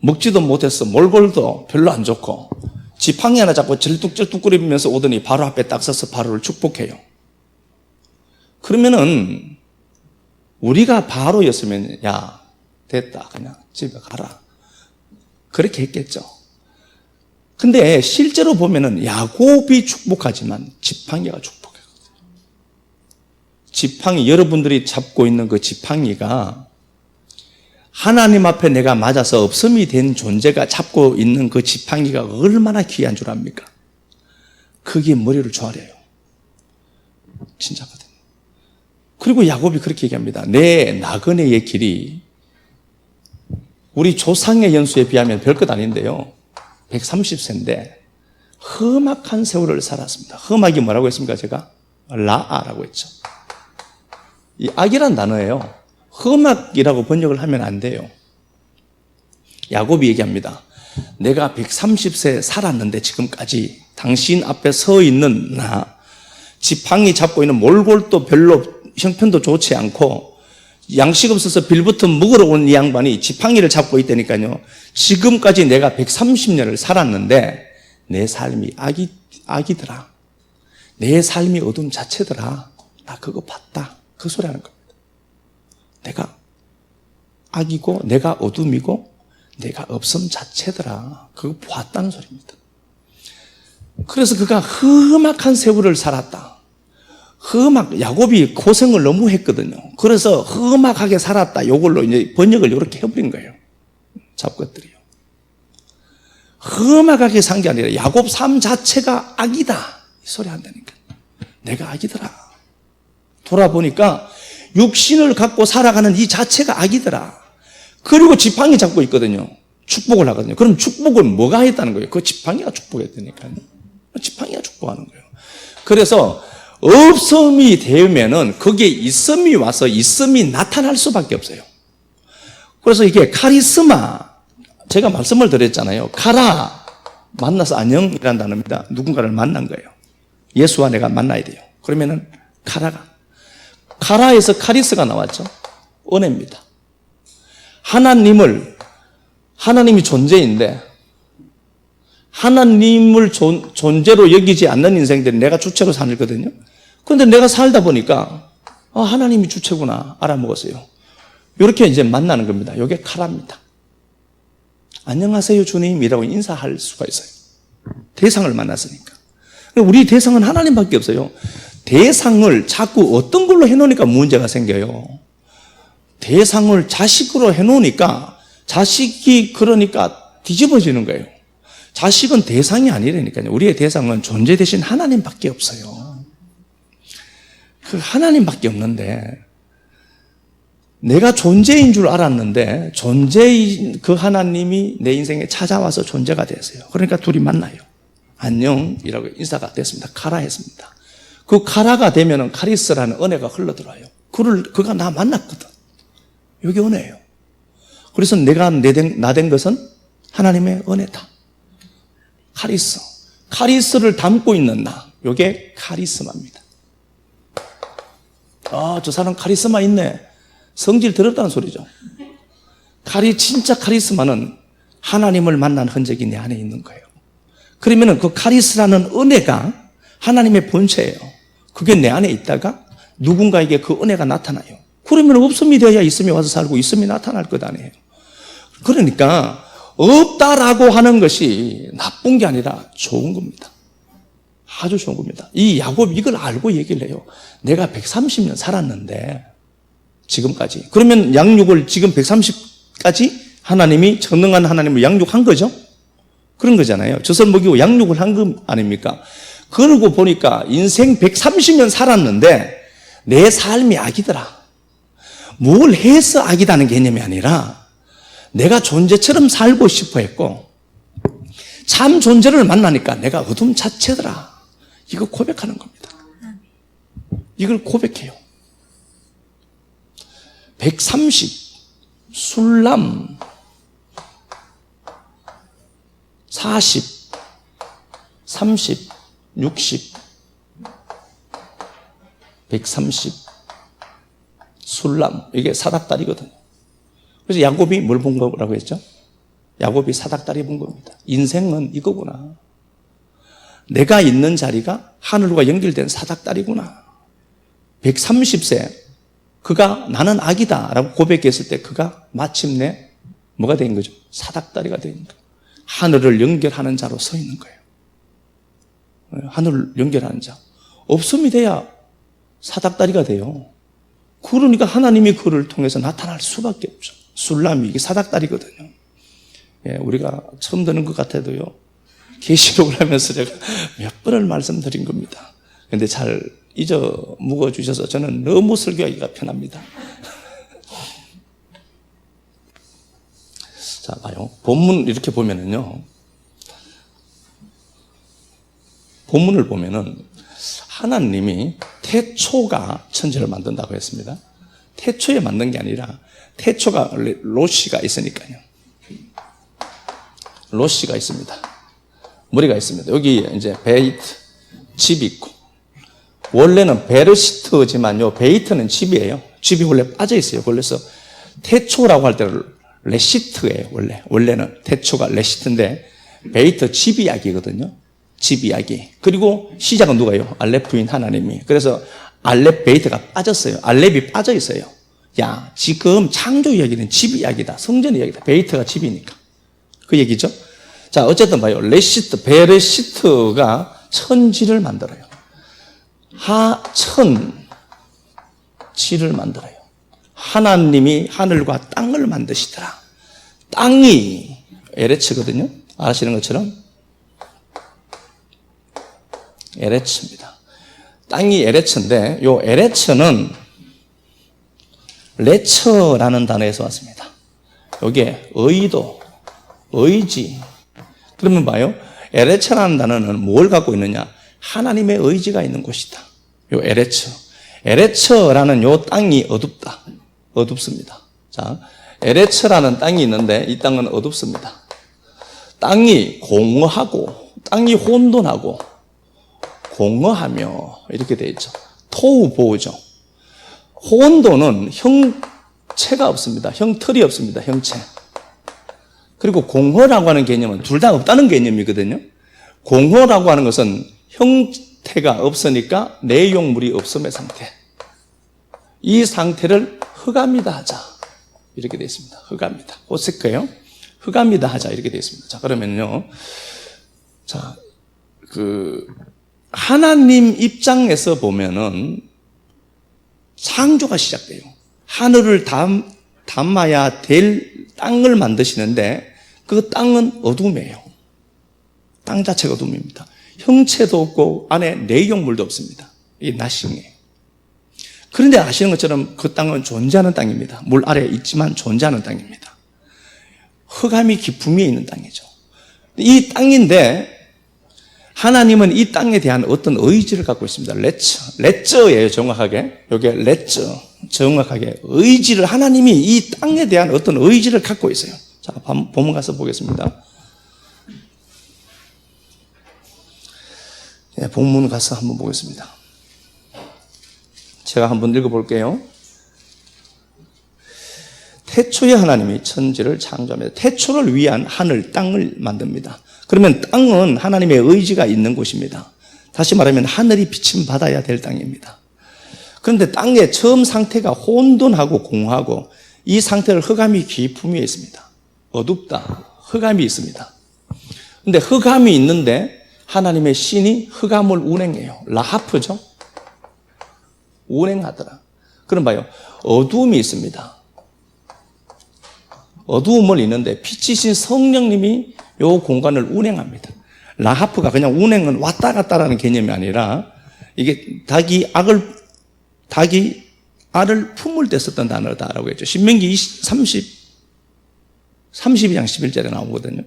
먹지도 못했어. 몰골도 별로 안 좋고 지팡이 하나 잡고 절뚝절뚝거리면서 오더니 바로 앞에 딱 서서 바로를 축복해요. 그러면은 우리가 바로였으면 야 됐다 그냥 집에 가라 그렇게 했겠죠. 근데 실제로 보면은 야곱이 축복하지만 지팡이가 축복했거든요. 지팡이, 여러분들이 잡고 있는 그 지팡이가 하나님 앞에 내가 맞아서 없음이 된 존재가 잡고 있는 그 지팡이가 얼마나 귀한 줄 압니까? 그게 머리를 조아려요. 진짜거든요. 그리고 야곱이 그렇게 얘기합니다. 내 나그네의 길이 우리 조상의 연수에 비하면 별것 아닌데요. 130세인데 험악한 세월을 살았습니다. 험악이 뭐라고 했습니까? 제가 라아라고 했죠. 이 악이란 단어예요. 험악이라고 번역을 하면 안 돼요. 야곱이 얘기합니다. 내가 130세 살았는데 지금까지 당신 앞에 서 있는 나, 지팡이 잡고 있는 몰골도 별로 형편도 좋지 않고 양식 없어서 빌부터 먹으러 온 이 양반이 지팡이를 잡고 있다니까요. 지금까지 내가 130년을 살았는데 내 삶이 악이더라. 내 삶이 어둠 자체더라. 나 그거 봤다. 그 소리 하는 겁니다. 내가 악이고 내가 어둠이고 내가 없음 자체더라. 그거 보았다는 소리입니다. 그래서 그가 험악한 세월을 살았다. 야곱이 고생을 너무 했거든요. 그래서 험악하게 살았다. 요걸로 이제 번역을 이렇게 해버린 거예요. 잡것들이요. 험악하게 산 게 아니라 야곱 삶 자체가 악이다. 이 소리 한다니까. 내가 악이더라. 돌아보니까 육신을 갖고 살아가는 이 자체가 악이더라. 그리고 지팡이 잡고 있거든요. 축복을 하거든요. 그럼 축복을 뭐가 했다는 거예요? 그 지팡이가 축복했다니까요. 지팡이가 축복하는 거예요. 그래서 없음이 되면은 거기에 있음이 와서 있음이 나타날 수밖에 없어요. 그래서 이게 카리스마, 제가 말씀을 드렸잖아요. 카라, 만나서 안녕이라는 단어입니다. 누군가를 만난 거예요. 예수와 내가 만나야 돼요. 그러면은 카라에서 카리스가 나왔죠. 은혜입니다. 하나님이 존재인데 하나님을 존재로 여기지 않는 인생들이 내가 주체로 살거든요. 그런데 내가 살다 보니까 하나님이 주체구나 알아먹었어요. 이렇게 이제 만나는 겁니다. 이게 카라입니다. 안녕하세요 주님이라고 인사할 수가 있어요. 대상을 만났으니까. 우리 대상은 하나님밖에 없어요. 대상을 자꾸 어떤 걸로 해놓으니까 문제가 생겨요. 대상을 자식으로 해놓으니까 자식이 그러니까 뒤집어지는 거예요. 자식은 대상이 아니라니까요. 우리의 대상은 존재 대신 하나님밖에 없어요. 그 하나님밖에 없는데 내가 존재인 줄 알았는데 존재인 그 하나님이 내 인생에 찾아와서 존재가 됐어요. 그러니까 둘이 만나요. 안녕이라고 인사가 됐습니다. 카라 했습니다. 그 카라가 되면은 카리스라는 은혜가 흘러들어요. 그가 나 만났거든. 이게 은혜예요. 그래서 내가 나 된 것은 하나님의 은혜다. 카리스. 카리스를 담고 있는 나. 이게 카리스마입니다. 저 사람 카리스마 있네. 성질 더럽다는 소리죠. 진짜 카리스마는 하나님을 만난 흔적이 내 안에 있는 거예요. 그러면은 그 카리스라는 은혜가 하나님의 본체예요. 그게 내 안에 있다가 누군가에게 그 은혜가 나타나요. 그러면 없음이 되어야 있음이 와서 살고 있음이 나타날 것 아니에요. 그러니까 없다라고 하는 것이 나쁜 게 아니라 좋은 겁니다. 아주 좋은 겁니다. 이 야곱이 이걸 알고 얘기를 해요. 내가 130년 살았는데 지금까지. 그러면 양육을 지금 130까지 하나님이 전능한 하나님을 양육한 거죠? 그런 거잖아요. 젖을 먹이고 양육을 한 거 아닙니까? 그러고 보니까 인생 130년 살았는데 내 삶이 악이더라. 뭘 해서 악이다는 개념이 아니라 내가 존재처럼 살고 싶어 했고 참 존재를 만나니까 내가 어둠 자체더라. 이거 고백하는 겁니다. 이걸 고백해요. 130, 술람, 40, 30, 60, 130, 술람. 이게 사닥다리거든요. 그래서 야곱이 뭘 본 거라고 했죠? 야곱이 사닥다리 본 겁니다. 인생은 이거구나. 내가 있는 자리가 하늘과 연결된 사닥다리구나. 130세 그가 나는 악이다 라고 고백했을 때 그가 마침내 뭐가 된 거죠? 사닥다리가 된 거예요. 하늘을 연결하는 자로 서 있는 거예요. 하늘을 연결하는 자. 없음이 돼야 사닥다리가 돼요. 그러니까 하나님이 그를 통해서 나타날 수밖에 없죠. 술람이 이게 사닥다리거든요. 우리가 처음 듣는 것 같아도요. 계시록을 하면서 제가 몇 번을 말씀드린 겁니다. 그런데 잘 잊어 묵어 주셔서 저는 너무 설교하기가 편합니다. 자, 봐요. 본문 이렇게 보면은요. 본문을 보면은 하나님이 태초가 천지를 만든다고 했습니다. 태초에 만든 게 아니라 태초가 로시가 있으니까요. 로시가 있습니다. 머리가 있습니다. 여기 이제 베이트, 집이 있고 원래는 베르시트지만요. 베이트는 집이에요. 집이 원래 빠져 있어요. 그래서 태초라고 할 때는 레시트예요. 원래는 태초가 레시트인데 베이트 집 이야기거든요. 집 이야기. 그리고 시작은 누가요? 알렙부인 하나님이. 그래서 알렙 베이트가 빠졌어요. 알렙이 빠져 있어요. 야, 지금 창조 이야기는 집 이야기다. 성전 이야기다. 베이트가 집이니까. 그 얘기죠. 자, 어쨌든 봐요. 레시트, 베레시트가 천지를 만들어요. 천지를 만들어요. 하나님이 하늘과 땅을 만드시더라. 땅이 에레츠거든요. 아시는 것처럼 에레츠입니다. 땅이 에레츠인데 요 에레츠는 레처라는 단어에서 왔습니다. 여기에 의도, 의지. 그러면 봐요. 에레츠라는 단어는 뭘 갖고 있느냐? 하나님의 의지가 있는 곳이다. 요 에레츠. 에레츠라는 요 땅이 어둡다. 어둡습니다. 자, 에레츠라는 땅이 있는데 이 땅은 어둡습니다. 땅이 공허하고, 땅이 혼돈하고, 공허하며 이렇게 되어 있죠. 토우보우죠. 혼돈은 형체가 없습니다. 형틀이 없습니다. 형체. 그리고 공허라고 하는 개념은 둘 다 없다는 개념이거든요. 공허라고 하는 것은 형태가 없으니까 내용물이 없음의 상태. 이 상태를 흑암이다 하자. 이렇게 되어 있습니다. 흑암이다. 호세크예요. 흑암이다 하자. 이렇게 되어 있습니다. 자, 그러면요. 자, 하나님 입장에서 보면은 창조가 시작돼요. 하늘을 담아야 될 땅을 만드시는데 그 땅은 어둠이에요. 땅 자체가 어둠입니다. 형체도 없고 안에 내용물도 없습니다. 이게 나싱이에요. 그런데 아시는 것처럼 그 땅은 존재하는 땅입니다. 물 아래에 있지만 존재하는 땅입니다. 흑암이 깊음 위에 있는 땅이죠. 이 땅인데 하나님은 이 땅에 대한 어떤 의지를 갖고 있습니다. 레저예요, 정확하게. 이게 레저. 정확하게. 의지를, 하나님이 이 땅에 대한 어떤 의지를 갖고 있어요. 자, 본문 가서 보겠습니다. 네, 본문 가서 한번 보겠습니다. 제가 한번 읽어볼게요. 태초에 하나님이 천지를 창조합니다. 태초를 위한 하늘, 땅을 만듭니다. 그러면 땅은 하나님의 의지가 있는 곳입니다. 다시 말하면 하늘이 비침받아야 될 땅입니다. 그런데 땅의 처음 상태가 혼돈하고 공허하고 이 상태를 흑암이 깊음에 있습니다. 어둡다. 흑암이 있습니다. 그런데 흑암이 있는데 하나님의 신이 흑암을 운행해요. 라하프죠? 운행하더라. 그럼 봐요. 어두움이 있습니다. 어두움을 있는데 빛이신 성령님이 이 공간을 운행합니다. 라하프가 그냥 운행은 왔다 갔다라는 개념이 아니라 이게 닭이 알을 품을 때 썼던 단어다라고 했죠. 신명기 32장 11절에 나오거든요.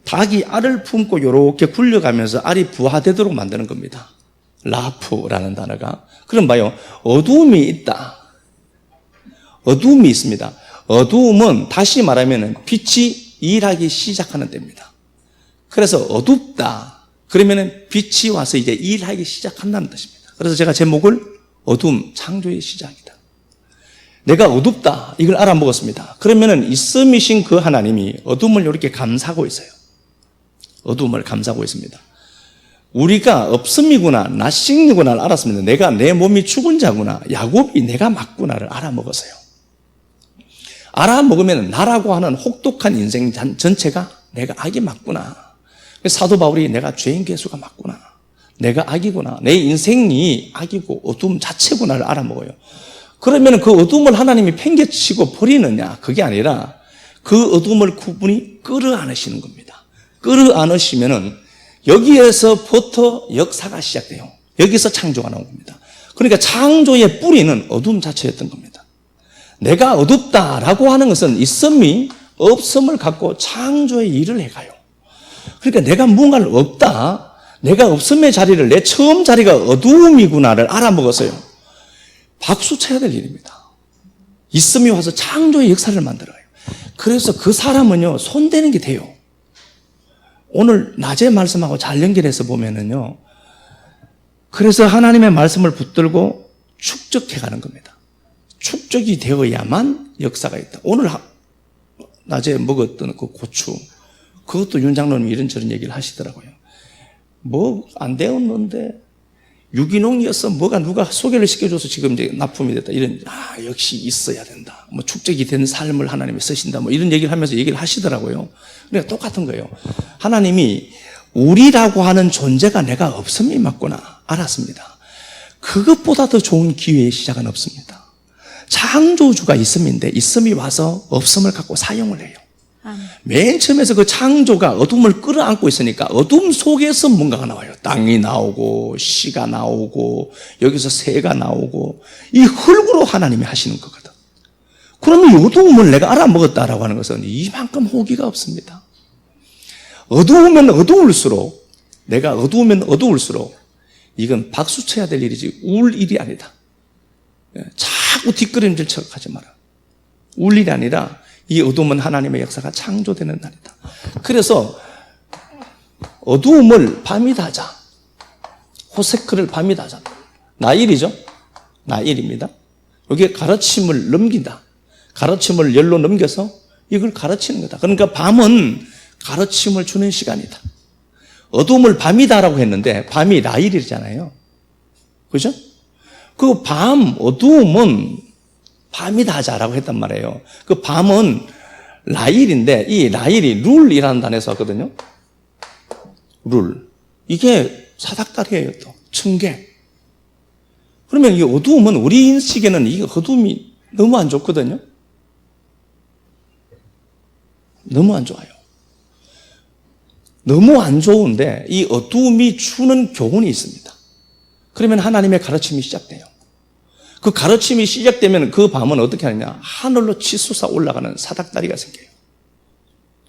닭이 알을 품고 이렇게 굴려가면서 알이 부화되도록 만드는 겁니다. 라하프라는 단어가. 그럼 봐요. 어두움이 있다. 어두움이 있습니다. 어두움은 다시 말하면 빛이 일하기 시작하는 때입니다. 그래서 어둡다. 그러면 빛이 와서 이제 일하기 시작한다는 뜻입니다. 그래서 제가 제목을 어둠, 창조의 시작이다. 내가 어둡다. 이걸 알아먹었습니다. 그러면 있음이신 그 하나님이 어둠을 이렇게 감싸고 있어요. 어둠을 감싸고 있습니다. 우리가 없음이구나, 나싱이구나를 알았습니다. 내가 내 몸이 죽은 자구나, 야곱이 내가 맞구나를 알아먹었어요. 알아먹으면 나라고 하는 혹독한 인생 전체가 내가 악이 맞구나. 사도 바울이 내가 죄인 개수가 맞구나. 내가 악이구나. 내 인생이 악이고 어둠 자체구나를 알아먹어요. 그러면 그 어둠을 하나님이 팽개치고 버리느냐? 그게 아니라 그 어둠을 그분이 끌어안으시는 겁니다. 끌어안으시면은 여기에서부터 역사가 시작돼요. 여기서 창조가 나온 겁니다. 그러니까 창조의 뿌리는 어둠 자체였던 겁니다. 내가 어둡다라고 하는 것은 있음이 없음을 갖고 창조의 일을 해가요. 그러니까 내가 뭔가를 없다, 내가 없음의 자리를, 내 처음 자리가 어두움이구나를 알아먹었어요. 박수 쳐야 될 일입니다. 있음이 와서 창조의 역사를 만들어요. 그래서 그 사람은요, 손대는 게 돼요. 오늘 낮에 말씀하고 잘 연결해서 보면은요, 그래서 하나님의 말씀을 붙들고 축적해 가는 겁니다. 축적이 되어야만 역사가 있다. 오늘 낮에 먹었던 그 고추, 그것도 윤 장로님이 이런저런 얘기를 하시더라고요. 뭐 안 되었는데 유기농이었어. 뭐가 누가 소개를 시켜줘서 지금 이제 납품이 됐다. 이런, 역시 있어야 된다. 뭐 축적이 된 삶을 하나님이 쓰신다. 뭐 이런 얘기를 하면서 얘기를 하시더라고요. 그러니까 똑같은 거예요. 하나님이 우리라고 하는 존재가 내가 없음이 맞구나 알았습니다. 그것보다 더 좋은 기회의 시작은 없습니다. 창조주가 있음인데 있음이 와서 없음을 갖고 사용을 해요. 맨 처음에서 그 창조가 어둠을 끌어안고 있으니까 어둠 속에서 뭔가가 나와요. 땅이 나오고 씨가 나오고 여기서 새가 나오고 이 흙으로 하나님이 하시는 거거든. 그러면 이 어두움을 내가 알아먹었다라고 하는 것은 이만큼 호기가 없습니다. 어두우면 어두울수록, 내가 어두우면 어두울수록 이건 박수 쳐야 될 일이지 울 일이 아니다. 자꾸 뒷걸음질 척하지 마라. 울 일이 아니라 이 어둠은 하나님의 역사가 창조되는 날이다. 그래서 어두움을 밤이다 하자. 호세크를 밤이다 하자. 나일이죠. 나일입니다. 여기에 가르침을 넘긴다. 가르침을 열로 넘겨서 이걸 가르치는 거다. 그러니까 밤은 가르침을 주는 시간이다. 어둠을 밤이다라고 했는데 밤이 나일이잖아요. 그죠? 그 밤, 어두움은 밤이다 하자라고 했단 말이에요. 그 밤은 라일인데 이 라일이 룰이라는 단에서 왔거든요. 룰. 이게 사닥다리예요. 또 층계. 그러면 이 어두움은 우리 인식에는 이 어두움이 너무 안 좋거든요. 너무 안 좋아요. 너무 안 좋은데 이 어두움이 주는 교훈이 있습니다. 그러면 하나님의 가르침이 시작돼요. 그 가르침이 시작되면 그 밤은 어떻게 하느냐? 하늘로 치솟아 올라가는 사닥다리가 생겨요.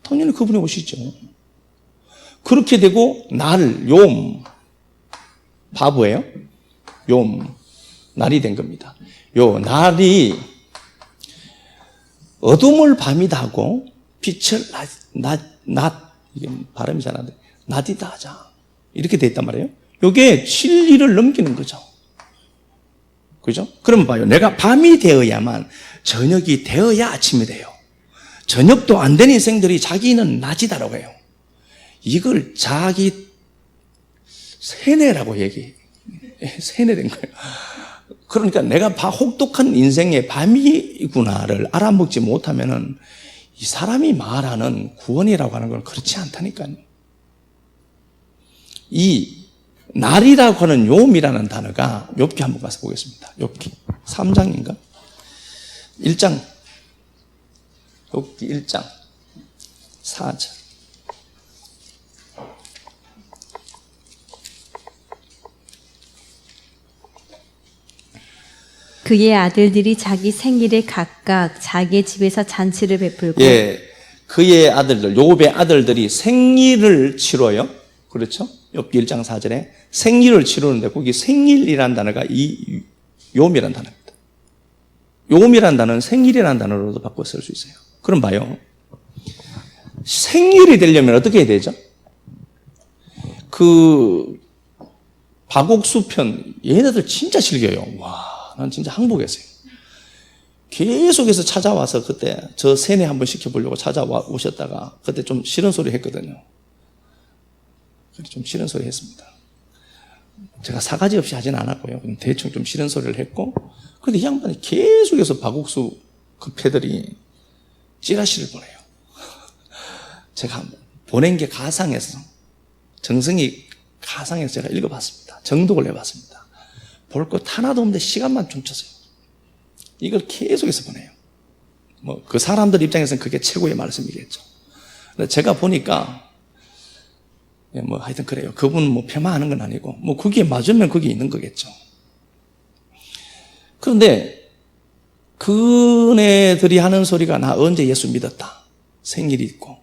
당연히 그분이 오시죠. 그렇게 되고 용, 바보예요? 날이 된 겁니다. 날이 어둠을 밤이다 하고 빛을 이게 발음이 잘 안 돼. 낮이다 하자. 이렇게 돼 있단 말이에요. 이게 진리를 넘기는 거죠. 그죠? 그러면 봐요. 내가 밤이 되어야만 저녁이 되어야 아침이 돼요. 저녁도 안 된 인생들이 자기는 낮이다라고 해요. 이걸 자기 세뇌라고 세뇌된 거예요. 그러니까 내가 혹독한 인생의 밤이구나를 알아먹지 못하면은 이 사람이 말하는 구원이라고 하는 건 그렇지 않다니까요. 이 날이라고 하는 요음이라는 단어가 욥기 한번 가서 보겠습니다. 욥기 3장인가? 1장. 욥기 1장 4절. 그의 아들들이 자기 생일에 각각 자기의 집에서 잔치를 베풀고 그의 아들들, 욥의 아들들이 생일을 치러요. 그렇죠? 욥기 1장 4절에 생일을 치르는데 거기 생일이라는 단어가 이 요음이라는 단어입니다. 요음이라는 단어는 생일이라는 단어로도 바꿔 쓸 수 있어요. 그럼 봐요. 생일이 되려면 어떻게 해야 되죠? 박옥수편 얘네들 진짜 즐겨요. 와, 난 진짜 항복했어요. 계속해서 찾아와서 그때 저 세뇌 한번 시켜보려고 찾아오셨다가 그때 좀 싫은 소리 했거든요. 좀 싫은 소리 했습니다. 제가 사가지 없이 하진 않았고요. 대충 좀 싫은 소리를 했고, 근데 이 양반이 계속해서 박옥수 그 패들이 찌라시를 보내요. 제가 보낸 게 가상에서, 정성이 가상에서 제가 읽어봤습니다. 정독을 해봤습니다. 볼 것 하나도 없는데 시간만 훔쳤어요. 이걸 계속해서 보내요. 그 사람들 입장에서는 그게 최고의 말씀이겠죠. 근데 제가 보니까, 하여튼 그래요. 그분 폄하하는 건 아니고, 그게 맞으면 그게 있는 거겠죠. 그런데, 그네들이 하는 소리가 나 언제 예수 믿었다. 생일이 있고.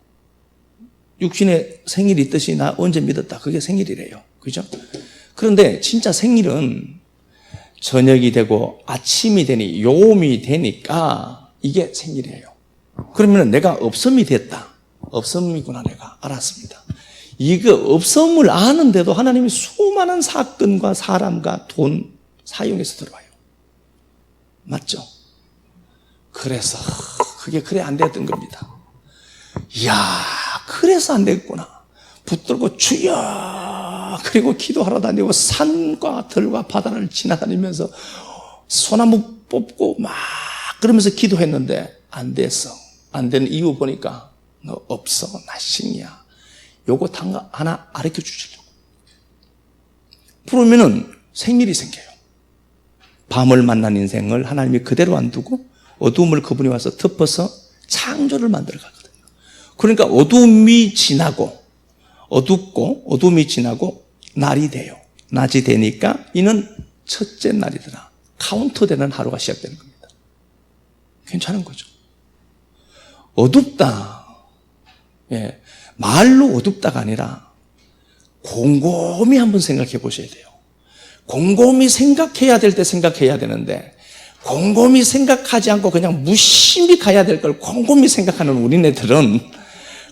육신의 생일이 있듯이 나 언제 믿었다. 그게 생일이래요. 그죠? 그런데 진짜 생일은 저녁이 되고 아침이 되니 요음이 되니까 이게 생일이에요. 그러면 내가 없음이 됐다. 없음이구나 내가 알았습니다. 이거 없음을 아는데도 하나님이 수많은 사건과 사람과 돈 사용해서 들어와요. 맞죠? 그래서 그게 그래 안 됐던 겁니다. 이야, 그래서 안 됐구나. 붙들고 주여 그리고 기도하러 다니고 산과 들과 바다를 지나다니면서 소나무 뽑고 막 그러면서 기도했는데 안 됐어. 안 된 이유 보니까 너 없어. 나 신이야. 요거 하나 가르쳐 주시려고. 그러면은 생일이 생겨요. 밤을 만난 인생을 하나님이 그대로 안 두고 어두움을 그분이 와서 덮어서 창조를 만들어 가거든요. 그러니까 어둠이 지나고 어둠이 지나고 날이 돼요. 낮이 되니까 이는 첫째 날이더라. 카운트되는 하루가 시작되는 겁니다. 괜찮은 거죠. 어둡다. 말로 어둡다가 아니라 곰곰이 한번 생각해 보셔야 돼요. 곰곰이 생각해야 될 때 생각해야 되는데 곰곰이 생각하지 않고 그냥 무심히 가야 될 걸 곰곰이 생각하는 우리네들은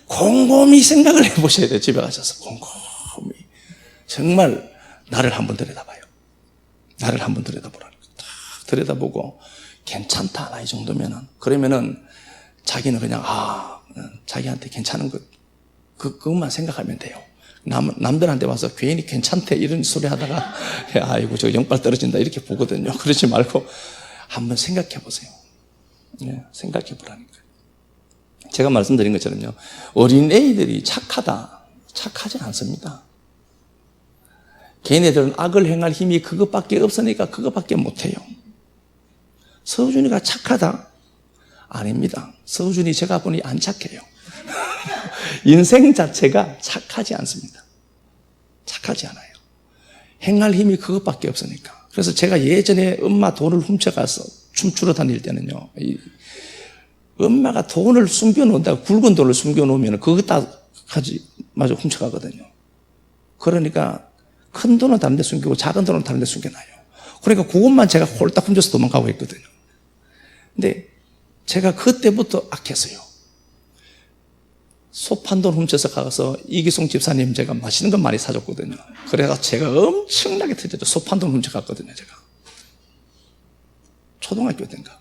곰곰이 생각을 해보셔야 돼요. 집에 가셔서 곰곰이 정말 나를 한번 들여다봐요. 나를 한번 들여다보라는 거예요. 딱 들여다보고 괜찮다 나 이 정도면은 그러면은 자기는 그냥 자기한테 괜찮은 것 그것만 생각하면 돼요. 남들한테 와서 괜히 괜찮대 이런 소리 하다가 아이고 저 영빨 떨어진다 이렇게 보거든요. 그러지 말고 한번 생각해 보세요. 생각해 보라니까요. 제가 말씀드린 것처럼요. 어린애들이 착하지 않습니다. 걔네들은 악을 행할 힘이 그것밖에 없으니까 그것밖에 못해요. 서우준이가 착하다? 아닙니다. 서우준이 제가 보니 안 착해요. 인생 자체가 착하지 않습니다. 착하지 않아요. 행할 힘이 그것밖에 없으니까. 그래서 제가 예전에 엄마 돈을 훔쳐가서 춤추러 다닐 때는요. 엄마가 돈을 숨겨놓는다고 굵은 돈을 숨겨놓으면 그것까지 마저 훔쳐가거든요. 그러니까 큰 돈은 다른 데 숨기고 작은 돈은 다른 데 숨겨놔요. 그러니까 그것만 제가 홀딱 훔쳐서 도망가고 있거든요. 근데 제가 그때부터 악했어요. 소 한 돈 훔쳐서 가서 이기송 집사님 제가 맛있는 거 많이 사줬거든요. 그래서 제가 엄청나게 터졌죠. 소 한 돈 훔쳐갔거든요, 제가. 초등학교 때인가.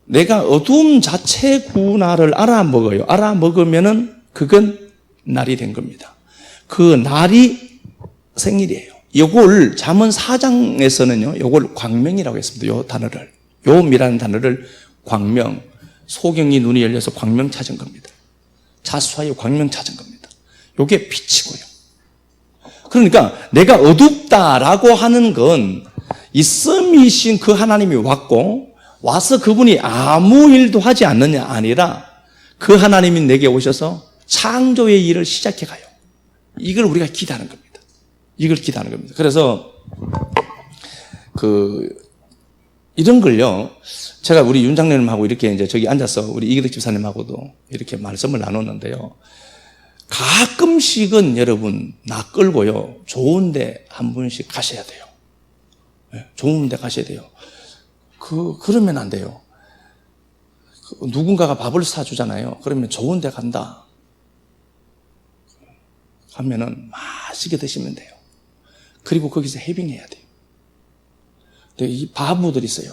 내가 어두움 자체구나를 알아먹어요. 알아먹으면은 그건 날이 된 겁니다. 그 날이 생일이에요. 요걸 잠언 4장에서는요, 요걸 광명이라고 했습니다. 요 단어를. 요미라는 단어를 광명, 소경이 눈이 열려서 광명 찾은 겁니다. 자수하여 광명 찾은 겁니다. 요게 빛이고요. 그러니까 내가 어둡다라고 하는 건 이 썸이신 그 하나님이 왔고 와서 그분이 아무 일도 하지 않느냐 아니라 그 하나님이 내게 오셔서 창조의 일을 시작해 가요. 이걸 우리가 기대하는 겁니다. 이걸 기대하는 겁니다. 그래서 이런 걸요, 제가 우리 윤 장로님하고 이렇게 이제 저기 앉아서 우리 이기덕 집사님하고도 이렇게 말씀을 나누는데요. 가끔씩은 여러분 나 끌고요, 좋은데 한 분씩 가셔야 돼요. 좋은데 가셔야 돼요. 그러면 안 돼요. 누군가가 밥을 사주잖아요. 그러면 좋은데 간다 하면은 맛있게 드시면 돼요. 그리고 거기서 해빙해야 돼요. 근데 이 바보들 있어요.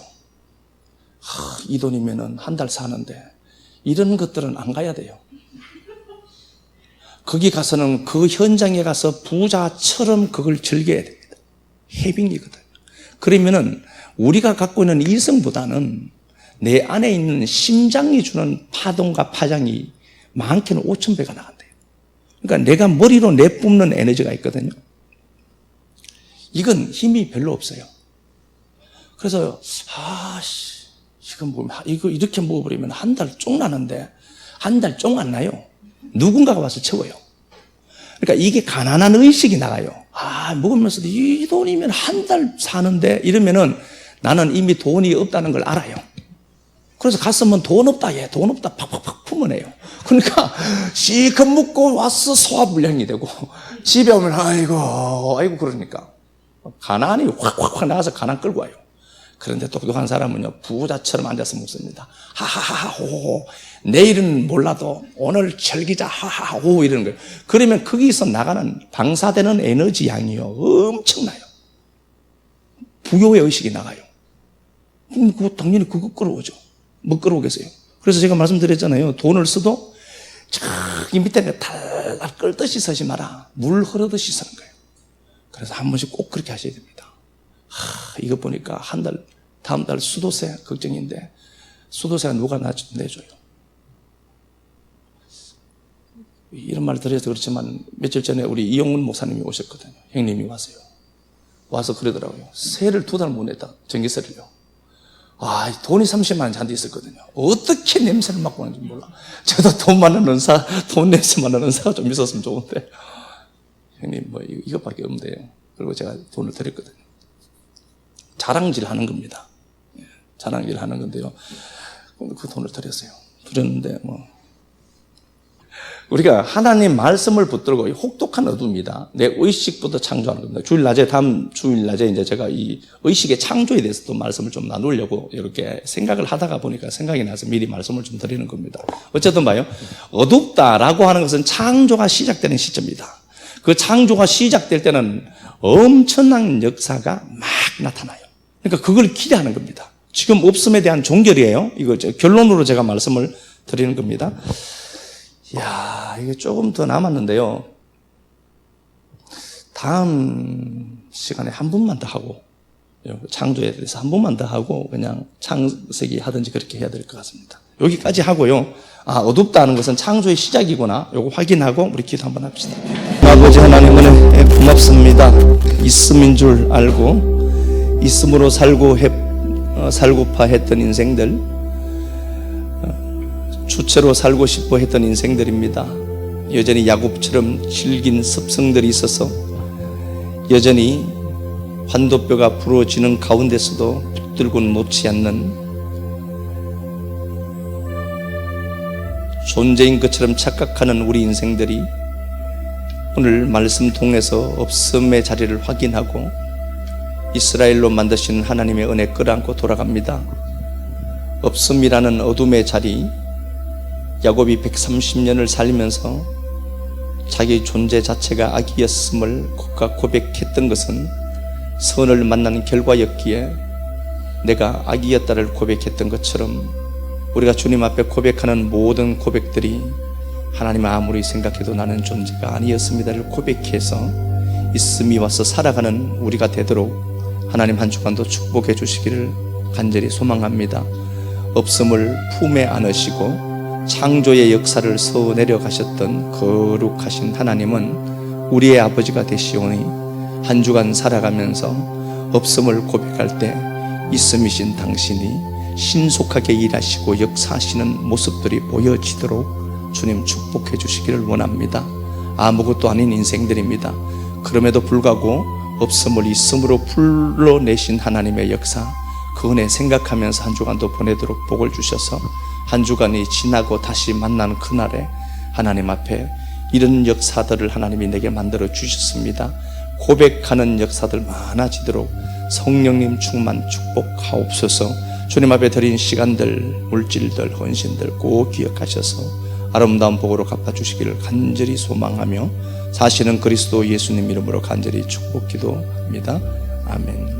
이 돈이면은 한 달 사는데 이런 것들은 안 가야 돼요. 거기 가서는 그 현장에 가서 부자처럼 그걸 즐겨야 됩니다. 해빙이거든요. 그러면은 우리가 갖고 있는 이성보다는 내 안에 있는 심장이 주는 파동과 파장이 많게는 5,000배가 나간대요. 그러니까 내가 머리로 내뿜는 에너지가 있거든요. 이건 힘이 별로 없어요. 그래서 이거 이렇게 먹어버리면 한 달 쫑 나는데 한 달 쫑 안 나요. 누군가가 와서 채워요. 그러니까 이게 가난한 의식이 나가요. 먹으면서도 이 돈이면 한 달 사는데 이러면은 나는 이미 돈이 없다는 걸 알아요. 그래서 갔으면 돈 없다, 돈 없다 팍팍팍 품어내요. 그러니까 실컷 먹고 와서 소화불량이 되고 집에 오면 아이고 그러니까 가난이 확 나가서 가난 끌고 와요. 그런데 똑똑한 사람은요, 부자처럼 앉아서 먹습니다. 하하하호. 내일은 몰라도 오늘 즐기자. 하하호. 이러는 거예요. 그러면 거기서 나가는 방사되는 에너지 양이요, 엄청나요. 부요의 의식이 나가요. 그럼 당연히 그거 끌어오죠. 뭐 끌어오겠어요. 그래서 제가 말씀드렸잖아요. 돈을 써도 저기 밑에 달달 끌듯이 쓰지 마라. 물 흐르듯이 쓰는 거예요. 그래서 한 번씩 꼭 그렇게 하셔야 됩니다. 이거 보니까 다음 달 수도세 걱정인데 수도세가 누가 내줘요? 이런 말 드려서 그렇지만 며칠 전에 우리 이용훈 목사님이 오셨거든요. 형님이 와서 그러더라고요. 세를 2달 못 냈다. 전기세를요. 돈이 30만 원 잔디 있었거든요. 어떻게 냄새를 맡고 하는지 몰라. 저도 돈 냄새 맡는 은사가 좀 있었으면 좋은데 형님 이것밖에 없는데요. 그리고 제가 돈을 드렸거든요. 자랑질 하는 겁니다. 자랑질 하는 건데요. 그 돈을 드렸는데 우리가 하나님 말씀을 붙들고 혹독한 어둠이다. 내 의식부터 창조하는 겁니다. 다음 주일 낮에 이제 제가 이 의식의 창조에 대해서도 말씀을 좀 나누려고 이렇게 생각을 하다가 보니까 생각이 나서 미리 말씀을 좀 드리는 겁니다. 어쨌든 봐요. 어둡다라고 하는 것은 창조가 시작되는 시점입니다. 그 창조가 시작될 때는 엄청난 역사가 막 나타나요. 그러니까 그걸 기대하는 겁니다. 지금 없음에 대한 종결이에요. 이거 결론으로 제가 말씀을 드리는 겁니다. 이게 조금 더 남았는데요. 다음 시간에 한 번만 더 하고, 창조에 대해서 한 번만 더 하고, 그냥 창세기 하든지 그렇게 해야 될 것 같습니다. 여기까지 하고요. 어둡다는 것은 창조의 시작이구나. 요거 확인하고 우리 기도 한번 합시다. 아버지 하나님은 고맙습니다. 있음인 줄 알고, 있음으로 살고파 했던 인생들, 주체로 살고 싶어 했던 인생들입니다. 여전히 야곱처럼 질긴 습성들이 있어서 여전히 환도뼈가 부러지는 가운데서도 붙들고는 놓지 않는 존재인 것처럼 착각하는 우리 인생들이 오늘 말씀 통해서 없음의 자리를 확인하고 이스라엘로 만드신 하나님의 은혜 끌어안고 돌아갑니다. 없음이라는 어둠의 자리, 야곱이 130년을 살면서 자기 존재 자체가 악이었음을 고백했던 것은 선을 만나는 결과였기에 내가 악이었다를 고백했던 것처럼 우리가 주님 앞에 고백하는 모든 고백들이 하나님 아무리 생각해도 나는 존재가 아니었습니다를 고백해서 있음이 와서 살아가는 우리가 되도록 하나님 한 주간도 축복해 주시기를 간절히 소망합니다. 없음을 품에 안으시고 창조의 역사를 서내려 가셨던 거룩하신 하나님은 우리의 아버지가 되시오니 한 주간 살아가면서 없음을 고백할 때 있음이신 당신이 신속하게 일하시고 역사하시는 모습들이 보여지도록 주님 축복해 주시기를 원합니다. 아무것도 아닌 인생들입니다. 그럼에도 불구하고 없음을 있음으로 불러내신 하나님의 역사, 그 은혜 생각하면서 한 주간도 보내도록 복을 주셔서 한 주간이 지나고 다시 만나는 그날에 하나님 앞에 이런 역사들을 하나님이 내게 만들어 주셨습니다. 고백하는 역사들 많아지도록 성령님 충만 축복하옵소서. 주님 앞에 드린 시간들, 물질들, 헌신들 꼭 기억하셔서 아름다운 복으로 갚아주시기를 간절히 소망하며 사실은 그리스도 예수님 이름으로 간절히 축복 기도합니다. 아멘.